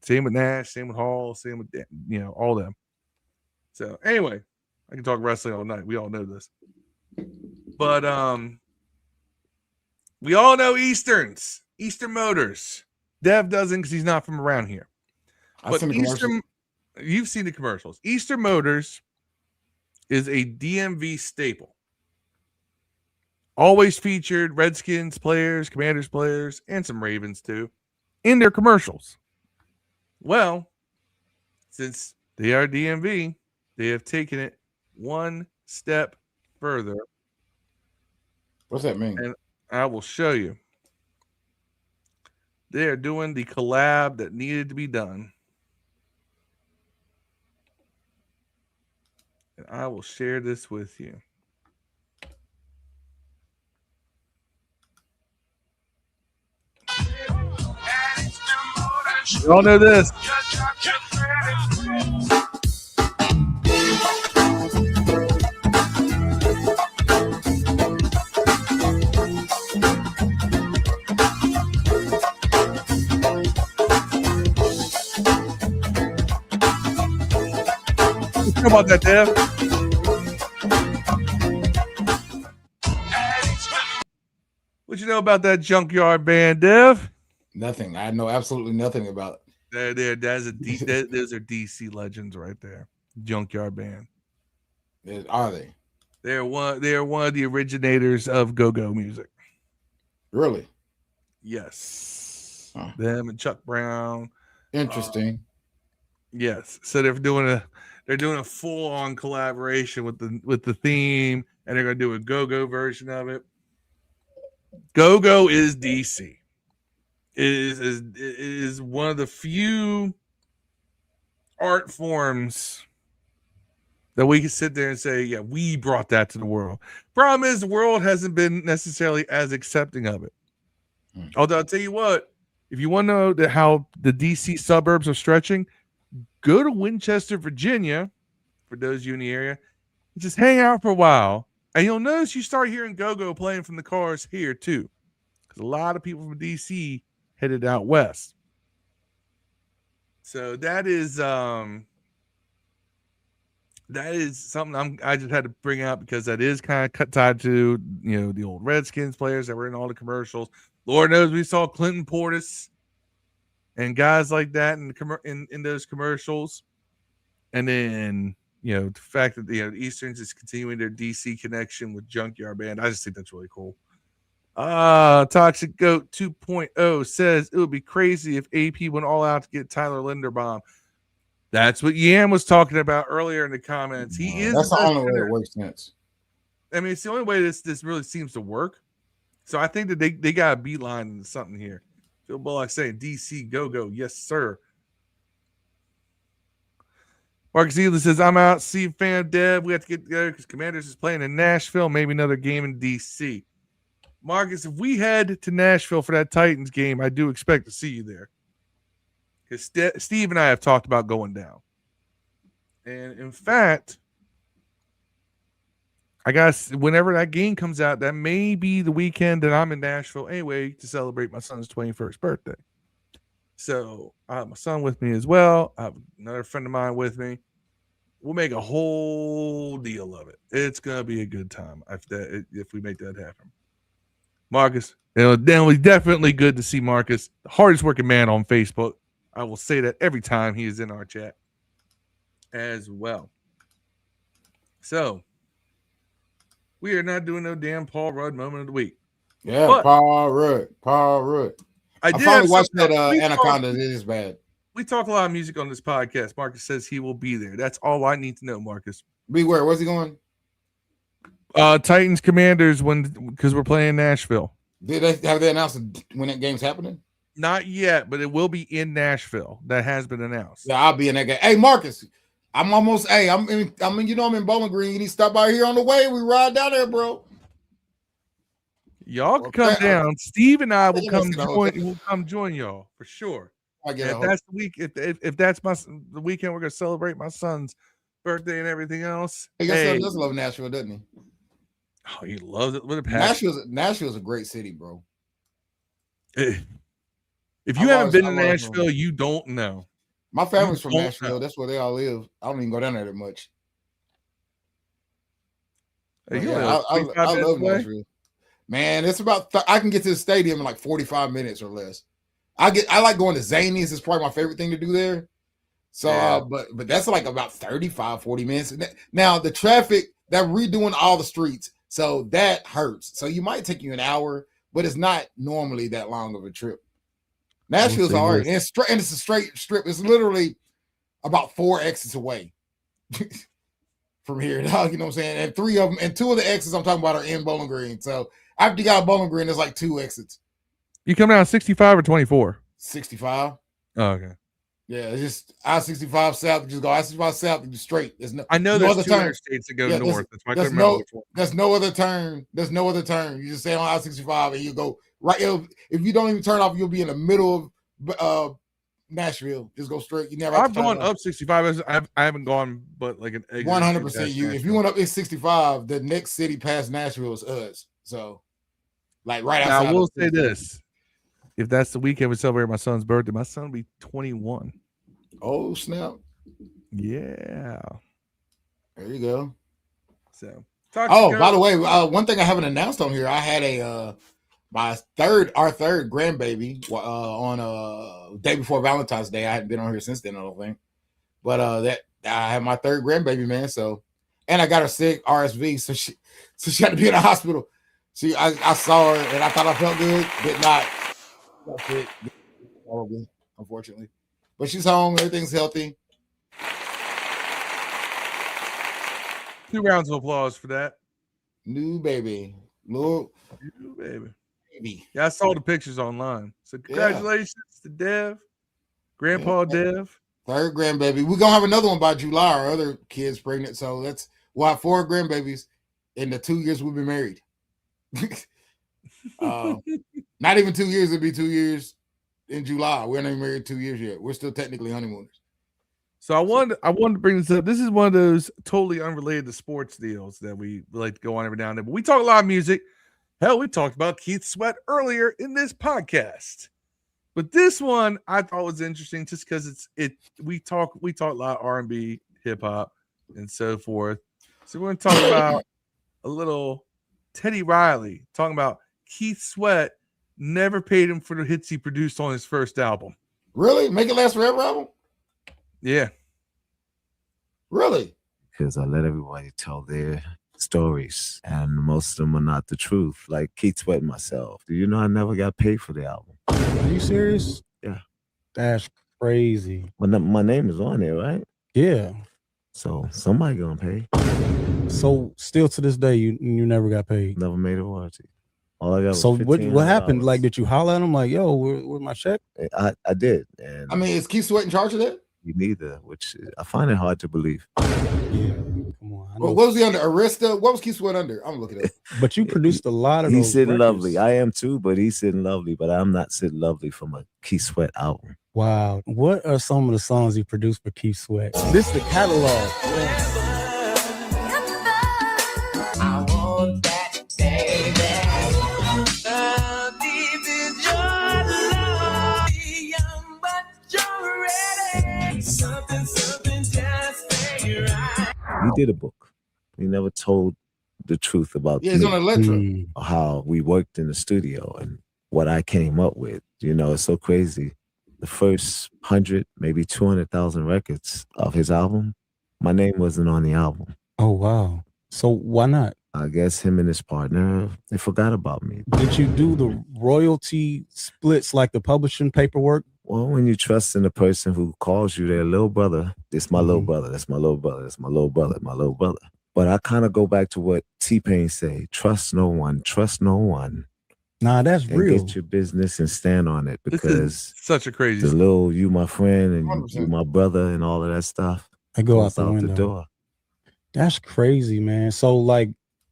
Same with Nash, same with Hall, same with, you know, all them. So anyway, I can talk wrestling all night. We all know this. But we all know Eastern Motors. Dev doesn't because he's not from around here. But you've seen the commercials. Eastern Motors is a DMV staple. Always featured Redskins players, Commanders players, and some Ravens too in their commercials. Well, since they are DMV, they have taken it one step further. What's that mean? And I will show you. They are doing the collab that needed to be done. And I will share this with you. You all know this. How about that, Dev? What you know about that junkyard band, Dev? Nothing. I know absolutely nothing about it. Those are DC legends right there. Junkyard band. Are they? They are one of the originators of go-go music. Really? Yes. Huh. Them and Chuck Brown. Interesting. Yes. So they're doing a full-on collaboration with the theme, and they're gonna do a go-go version of it. Go-Go is DC. It is one of the few art forms that we can sit there and say, yeah, we brought that to the world. Problem is, the world hasn't been necessarily as accepting of it. Although I'll tell you what, if you want to know how the DC suburbs are stretching, go to Winchester, Virginia, for those of you in the area, and just hang out for a while. And you'll notice you start hearing Go-Go playing from the cars here too. Because a lot of people from DC headed out west. So that is something I just had to bring out because that is kind of tied to, you know, the old Redskins players that were in all the commercials. Lord knows we saw Clinton Portis and guys like that in those commercials. And then, you know, the fact that the Easterns is continuing their DC connection with Junkyard Band, I just think that's really cool. Toxic Goat 2.0 says it would be crazy if AP went all out to get Tyler Linderbaum. That's what Yam was talking about earlier in the comments. That's the only way it works sense. I mean, it's the only way this really seems to work. So I think that they got a beeline into something here. Phil Bullock saying DC go. Yes, sir. Marcus Ela says, I'm out. See fan Dev. We have to get together because Commanders is playing in Nashville. Maybe another game in DC. Marcus, if we head to Nashville for that Titans game, I do expect to see you there. Because Steve and I have talked about going down. And in fact, I guess whenever that game comes out, that may be the weekend that I'm in Nashville anyway to celebrate my son's 21st birthday. So I have my son with me as well. I have another friend of mine with me. We'll make a whole deal of it. It's going to be a good time if we make that happen. Marcus, it'll be definitely good to see Marcus, the hardest working man on Facebook. I will say that every time he is in our chat as well. So we are not doing no damn Paul Rudd moment of the week. Yeah, but Paul Rudd. I finally watched that Anaconda. It is bad. We talk a lot of music on this podcast. Marcus says he will be there. That's all I need to know, Marcus. Be where? Where's he going? Titans Commanders because we're playing Nashville. Have they announced when that game's happening? Not yet, but it will be in Nashville. That has been announced. Yeah, I'll be in that game. Hey, Marcus, I'm almost. Hey, I'm in. I'm in Bowling Green. You need to stop by here on the way. We ride down there, bro. Y'all can come down. Steve and I will come join. We'll come join y'all for sure. If that's the week, if that's the weekend, we're gonna celebrate my son's birthday and everything else. Hey, your son does love Nashville, doesn't he? Oh, he loves it with a passion. Nashville's a great city, bro. If you haven't been to Nashville, you don't know. My family's from Nashville. That's where they all live. I don't even go down there that much. Hey, I love Nashville. Man, it's about I can get to the stadium in like 45 minutes or less. I like going to Zanies. It's probably my favorite thing to do there. So, but that's like about 35, 40 minutes. Now the traffic, they're redoing all the streets, so that hurts. So you might take you an hour, but it's not normally that long of a trip. Nashville's all right, and it's a straight strip. It's literally about 4 exits away from here. You know what I'm saying? And 3 of them, and 2 of the exits I'm talking about are in Bowling Green. So after you got Bowling Green, there's like 2 exits. You come down 65 or 24? 65. Oh, okay. Yeah, it's just I-65 south. You just go I-65 south and just straight. There's no. I know there's 2 interstates that go north. That's why I couldn't remember which one. There's no other turn. There's no other turn. You just stay on I-65 and you go right. If you don't even turn off, you'll be in the middle of Nashville. Just go straight. You never. I've gone up 65. I haven't gone, but like an 100%. If you went up 65, the next city past Nashville is us. So, like right outside. Now I will say this. If that's the weekend we celebrate my son's birthday, my son will be 21. Oh, snap. Yeah. There you go. So, by the way, one thing I haven't announced on here, I had our third grandbaby on day before Valentine's Day. I hadn't been on here since then, I don't think. But I had my third grandbaby, man. So, and I got her sick, RSV, so she had to be in the hospital. I saw her and I thought I felt good, but not. It, probably, unfortunately, but she's home. Everything's healthy. 2 rounds of applause for that new baby. New baby. Yeah, I saw the pictures online. So congratulations to Dev, Grandpa Dev. Third grandbaby. We're gonna have another one by July. Our other kid's pregnant, so we'll have 4 grandbabies in the 2 years we've been married. Not even 2 years. It'll be 2 years in July. We're not even married 2 years yet. We're still technically honeymooners. So I wanted to bring this up. This is one of those totally unrelated to sports deals that we like to go on every now and then. But we talk a lot of music. Hell, we talked about Keith Sweat earlier in this podcast. But this one I thought was interesting just because we talk a lot of R&B, hip hop, and so forth. So we're going to talk about a little Teddy Riley talking about Keith Sweat never paid him for the hits he produced on his first album. Really? Make It Last Forever album? Yeah. Really? Because I let everybody tell their stories, and most of them are not the truth. Like Keith Sweat and myself. Do you know I never got paid for the album? Are you serious? Yeah. That's crazy. My name is on there, right? Yeah. So somebody gonna pay. So still to this day, you never got paid. Never made a royalty. All I got was so what happened? $1,500. Like, did you holler at him like, "Yo, where's my check"? I did, and I mean, is Keith Sweat in charge of that? neither, which I find it hard to believe. Yeah, come on. What was he under? Arista? What was Keith Sweat under? I'm looking at it. But you produced a lot of He's those sitting records. lovely. I am too, but he's sitting lovely. But I'm not sitting lovely from a Keith Sweat album. Wow. What are some of the songs you produced for Keith Sweat? This is the catalog. I want that baby. Deep is your love. Young but you're ready. Something just ain't right. He did a book. He never told the truth about Yeah, he's on Electra. how we worked in the studio and what I came up with. You know, it's so crazy. The first 100, maybe 200,000 records of his album, my name wasn't on the album. Oh, wow. So why not? I guess him and his partner, they forgot about me. Did you do the royalty splits like the publishing paperwork? Well, when you trust in a person who calls you their little brother, this my little brother, that's my little brother, that's my little brother, my little brother. But I kind of go back to what T-Pain say, trust no one, trust no one. Nah, that's and real. Get your business and stand on it, because such a crazy the little you my friend and you my brother and all of that stuff. I go out the window. door. That's crazy, man. So like,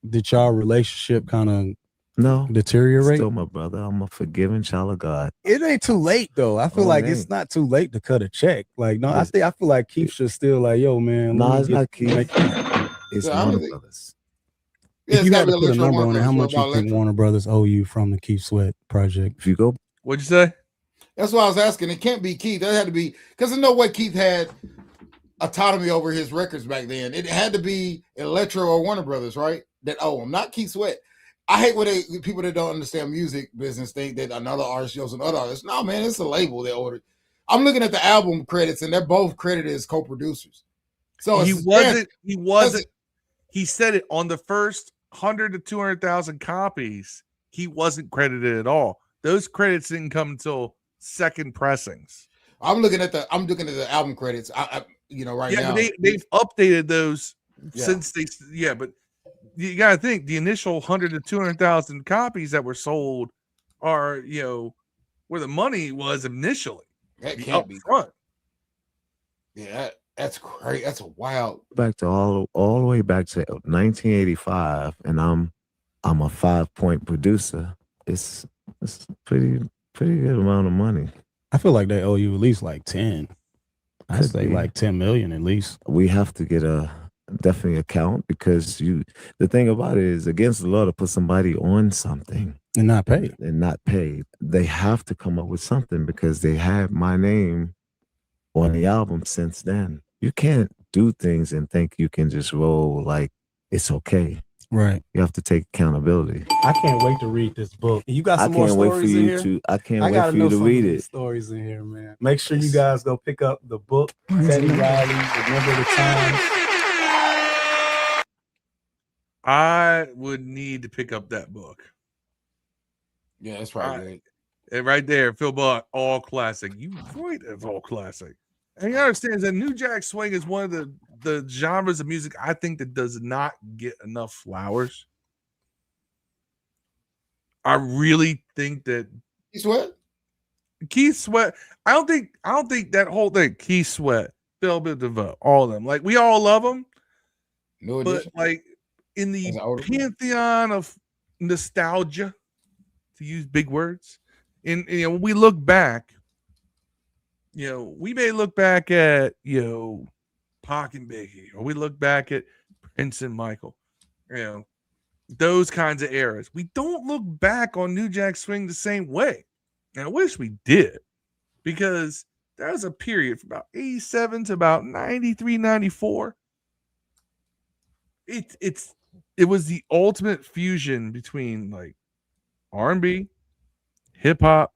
did y'all relationship kind of deteriorate? Still my brother. I'm a forgiving child of God. It ain't too late though. I feel like it's not too late to cut a check. Like, no, I feel like Keith should still like, yo, man. No, it's not Keith. It's Warner Brothers. If you had to put a number on it, how much you think Warner Brothers owe you from the Keith Sweat project? If you go, what'd you say? That's why I was asking. It can't be Keith. That had to be, because there's no way Keith had autonomy over his records back then. It had to be Electra or Warner Brothers, right? That owe him, not Keith Sweat. I hate when people that don't understand music business think that another artist owes another artist. No, man, it's a label they ordered. I'm looking at the album credits, and they're both credited as co-producers. So he wasn't. He said it on the first 100 to 200,000 copies. He wasn't credited at all. Those credits didn't come until second pressings. I'm looking at the album credits. Right now. But they've updated those since they. Yeah, but you got to think the initial 100 to 200,000 copies that were sold are where the money was initially. That can't be front. Yeah, that's great. That's a wild. Back to all the way back to 1985, and I'm a 5-point producer. It's pretty good amount of money. I feel like they owe you at least like 10. I'd say like 10 million at least. We have to get a definitely account, because the thing about it is against the law to put somebody on something and not paid. They have to come up with something, because they have my name on the album since then. You can't do things and think you can just roll like it's okay. Right. You have to take accountability. I can't wait to read this book. You got some more stories in here? I can't wait for you to read it. Stories in here, man. Make sure you guys go pick up the book. Teddy Riley, Remember the Time. I would need to pick up that book. Yeah, that's right. Right there, Phil Buck, all classic. You right, it's all classic. And you understand that New Jack Swing is one of the genres of music I think that does not get enough flowers. I really think that Keith Sweat. Keith Sweat. I don't think that whole thing. Keith Sweat, Phil DeVoe, all of them. Like we all love them, No but addition. like in the As an older pantheon of nostalgia, to use big words, and when we look back, we may look back at Pac and Biggie, or we look back at Prince and Michael, those kinds of eras. We don't look back on New Jack Swing the same way. And I wish we did, because there was a period from about 87 to about 93, 94. It was the ultimate fusion between like R&B, hip hop,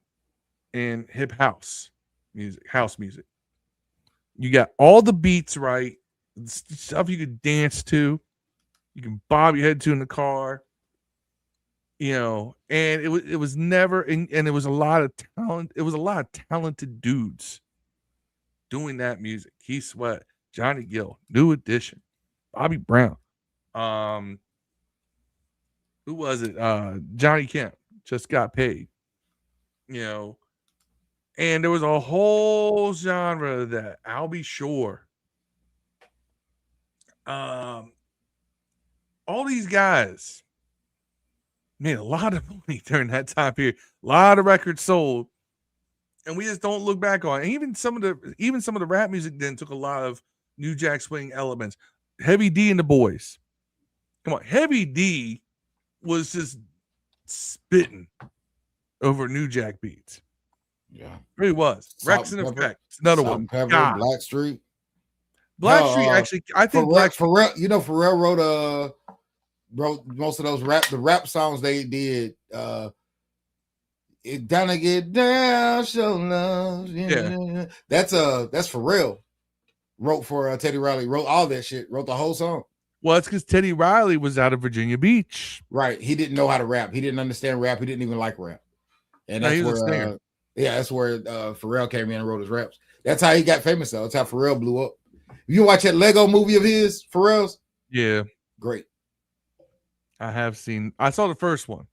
and hip house music. You got all the beats right, stuff you could dance to, you can bob your head to in the car, and it was never, and it was a lot of talent. It was a lot of talented dudes doing that music. Keith Sweat, Johnny Gill, New Edition, Bobby Brown. Who was it? Johnny Kemp, Just Got Paid. And there was a whole genre of that. I'll Be Sure. All these guys made a lot of money during that time period. A lot of records sold, and we just don't look back on it. And even some of the rap music then took a lot of New Jack Swing elements. Heavy D and the Boys. Come on, Heavy D was just spitting over New Jack beats. Yeah, really was. Rex and Effect, another one. Pepper, Blackstreet. Blackstreet, actually, I think Pharrell, Pharrell wrote most of those the rap songs they did. It gonna get down, show love. Yeah, that's Pharrell. Wrote for Teddy Riley. Wrote all that shit. Wrote the whole song. Well, it's because Teddy Riley was out of Virginia Beach. Right. He didn't know how to rap. He didn't understand rap. He didn't even like rap. And that's where Pharrell came in and wrote his raps. That's how he got famous, though. That's how Pharrell blew up. You watch that Lego movie of his, Pharrell's? Yeah. Great. I saw the first one.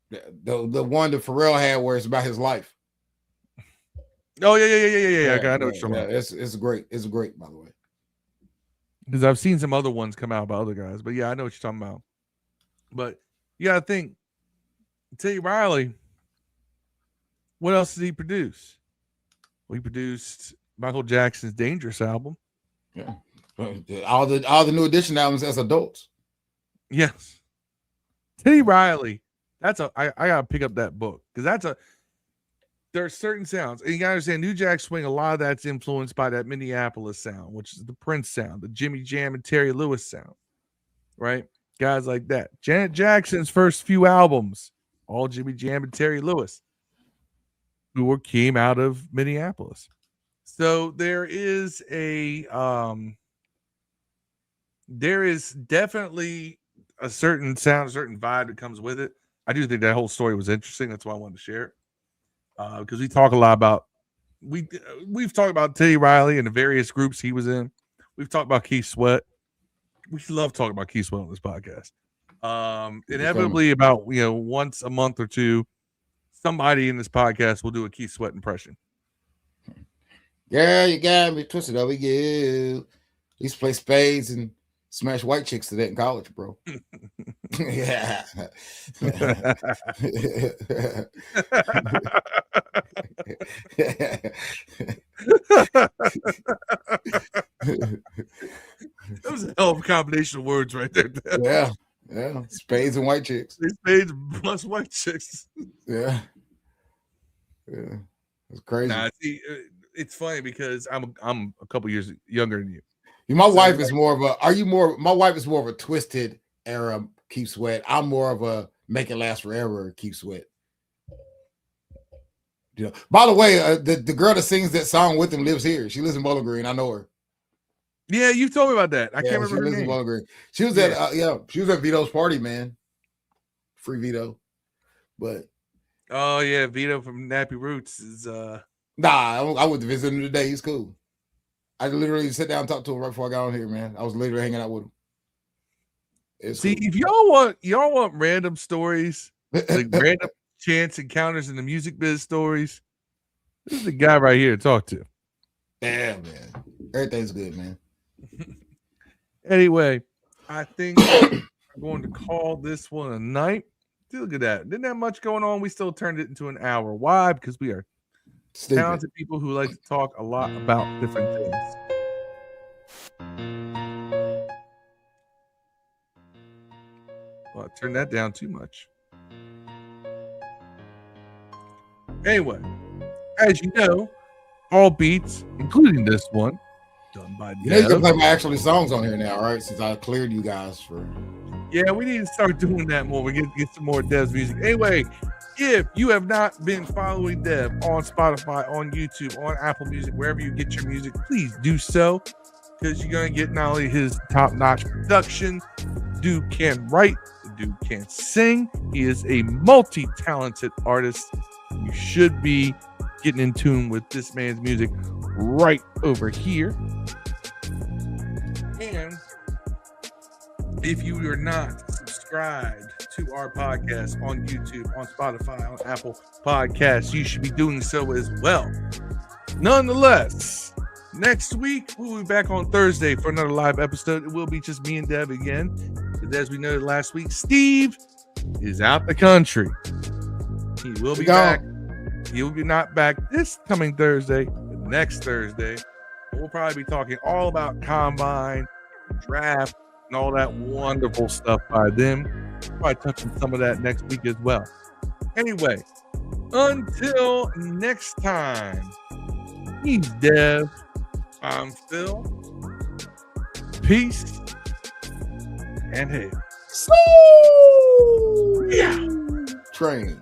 The one that Pharrell had where it's about his life. Oh, yeah. I know what you're talking about. It's great. It's great, by the way. Because I've seen some other ones come out by other guys. But yeah, I know what you're talking about. But you got to think, Teddy Riley, what else did he produce? Well, he produced Michael Jackson's Dangerous album. Yeah. All the New Edition albums as adults. Yes. Teddy Riley. I gotta pick up that book, because there are certain sounds, and you gotta understand New Jack Swing, a lot of that's influenced by that Minneapolis sound, which is the Prince sound, the Jimmy Jam and Terry Lewis sound, right? Guys like that. Janet Jackson's first few albums, all Jimmy Jam and Terry Lewis, who came out of Minneapolis. So there is definitely a certain sound, a certain vibe that comes with it. I do think that whole story was interesting. That's why I wanted to share it. Because we talk a lot about we've talked about Teddy Riley and the various groups he was in. We've talked about Keith Sweat. We love talking about Keith Sweat on this podcast. Inevitably, about once a month or two, somebody in this podcast will do a Keith Sweat impression. Yeah, you got me twisted over you. I used to play spades and smash white chicks to that in college, bro. Yeah. That was a hell of a combination of words right there. Yeah. Spades and white chicks. Spades plus white chicks. Yeah. It's crazy. Nah, see, it's funny because I'm a couple years younger than you. My wife is more of a. My wife is more of a twisted era Keith Sweat. I'm more of a make it last forever Keith Sweat. By the way, the girl that sings that song with him lives here. She lives in Bowling Green. I know her. Yeah, you told me about that. I can't remember her name. Bowling Green. She was at she was at Vito's party, man. Free Vito, but oh yeah, Vito from Nappy Roots is I went to visit him today. He's cool. I literally sit down and talk to him right before I got on here, man. I was literally hanging out with him. If y'all want random stories, like random chance encounters in the music biz stories. This is the guy right here to talk to. Yeah, man. Everything's good, man. Anyway, I think I'm going to call this one a night. Look at that. Didn't have much going on. We still turned it into an hour. Why? Because we are talented people who like to talk a lot about different things. Well, I turned that down too much. Anyway, as you know, all beats, including this one, done by You can play my actual songs on here now, right? Since I cleared you guys for. Yeah, we need to start doing that more. We get some more Dev's music. Anyway, if you have not been following Dev on Spotify, on YouTube, on Apple Music, wherever you get your music, please do so, because you're going to get not only his top-notch production, dude can write, the dude can sing. He is a multi-talented artist. You should be getting in tune with this man's music right over here. And if you are not subscribed to our podcast on YouTube, on Spotify, on Apple Podcasts, you should be doing so as well. Nonetheless, next week, we'll be back on Thursday for another live episode. It will be just me and Dev again. But as we noted last week, Steve is out the country. He will be back. He will be not back this coming Thursday, but next Thursday. We'll probably be talking all about combine, draft, and all that wonderful stuff by them. Probably touching some of that next week as well. Anyway, until next time, he's Dev. I'm Phil. Peace and hail. Yeah. Train.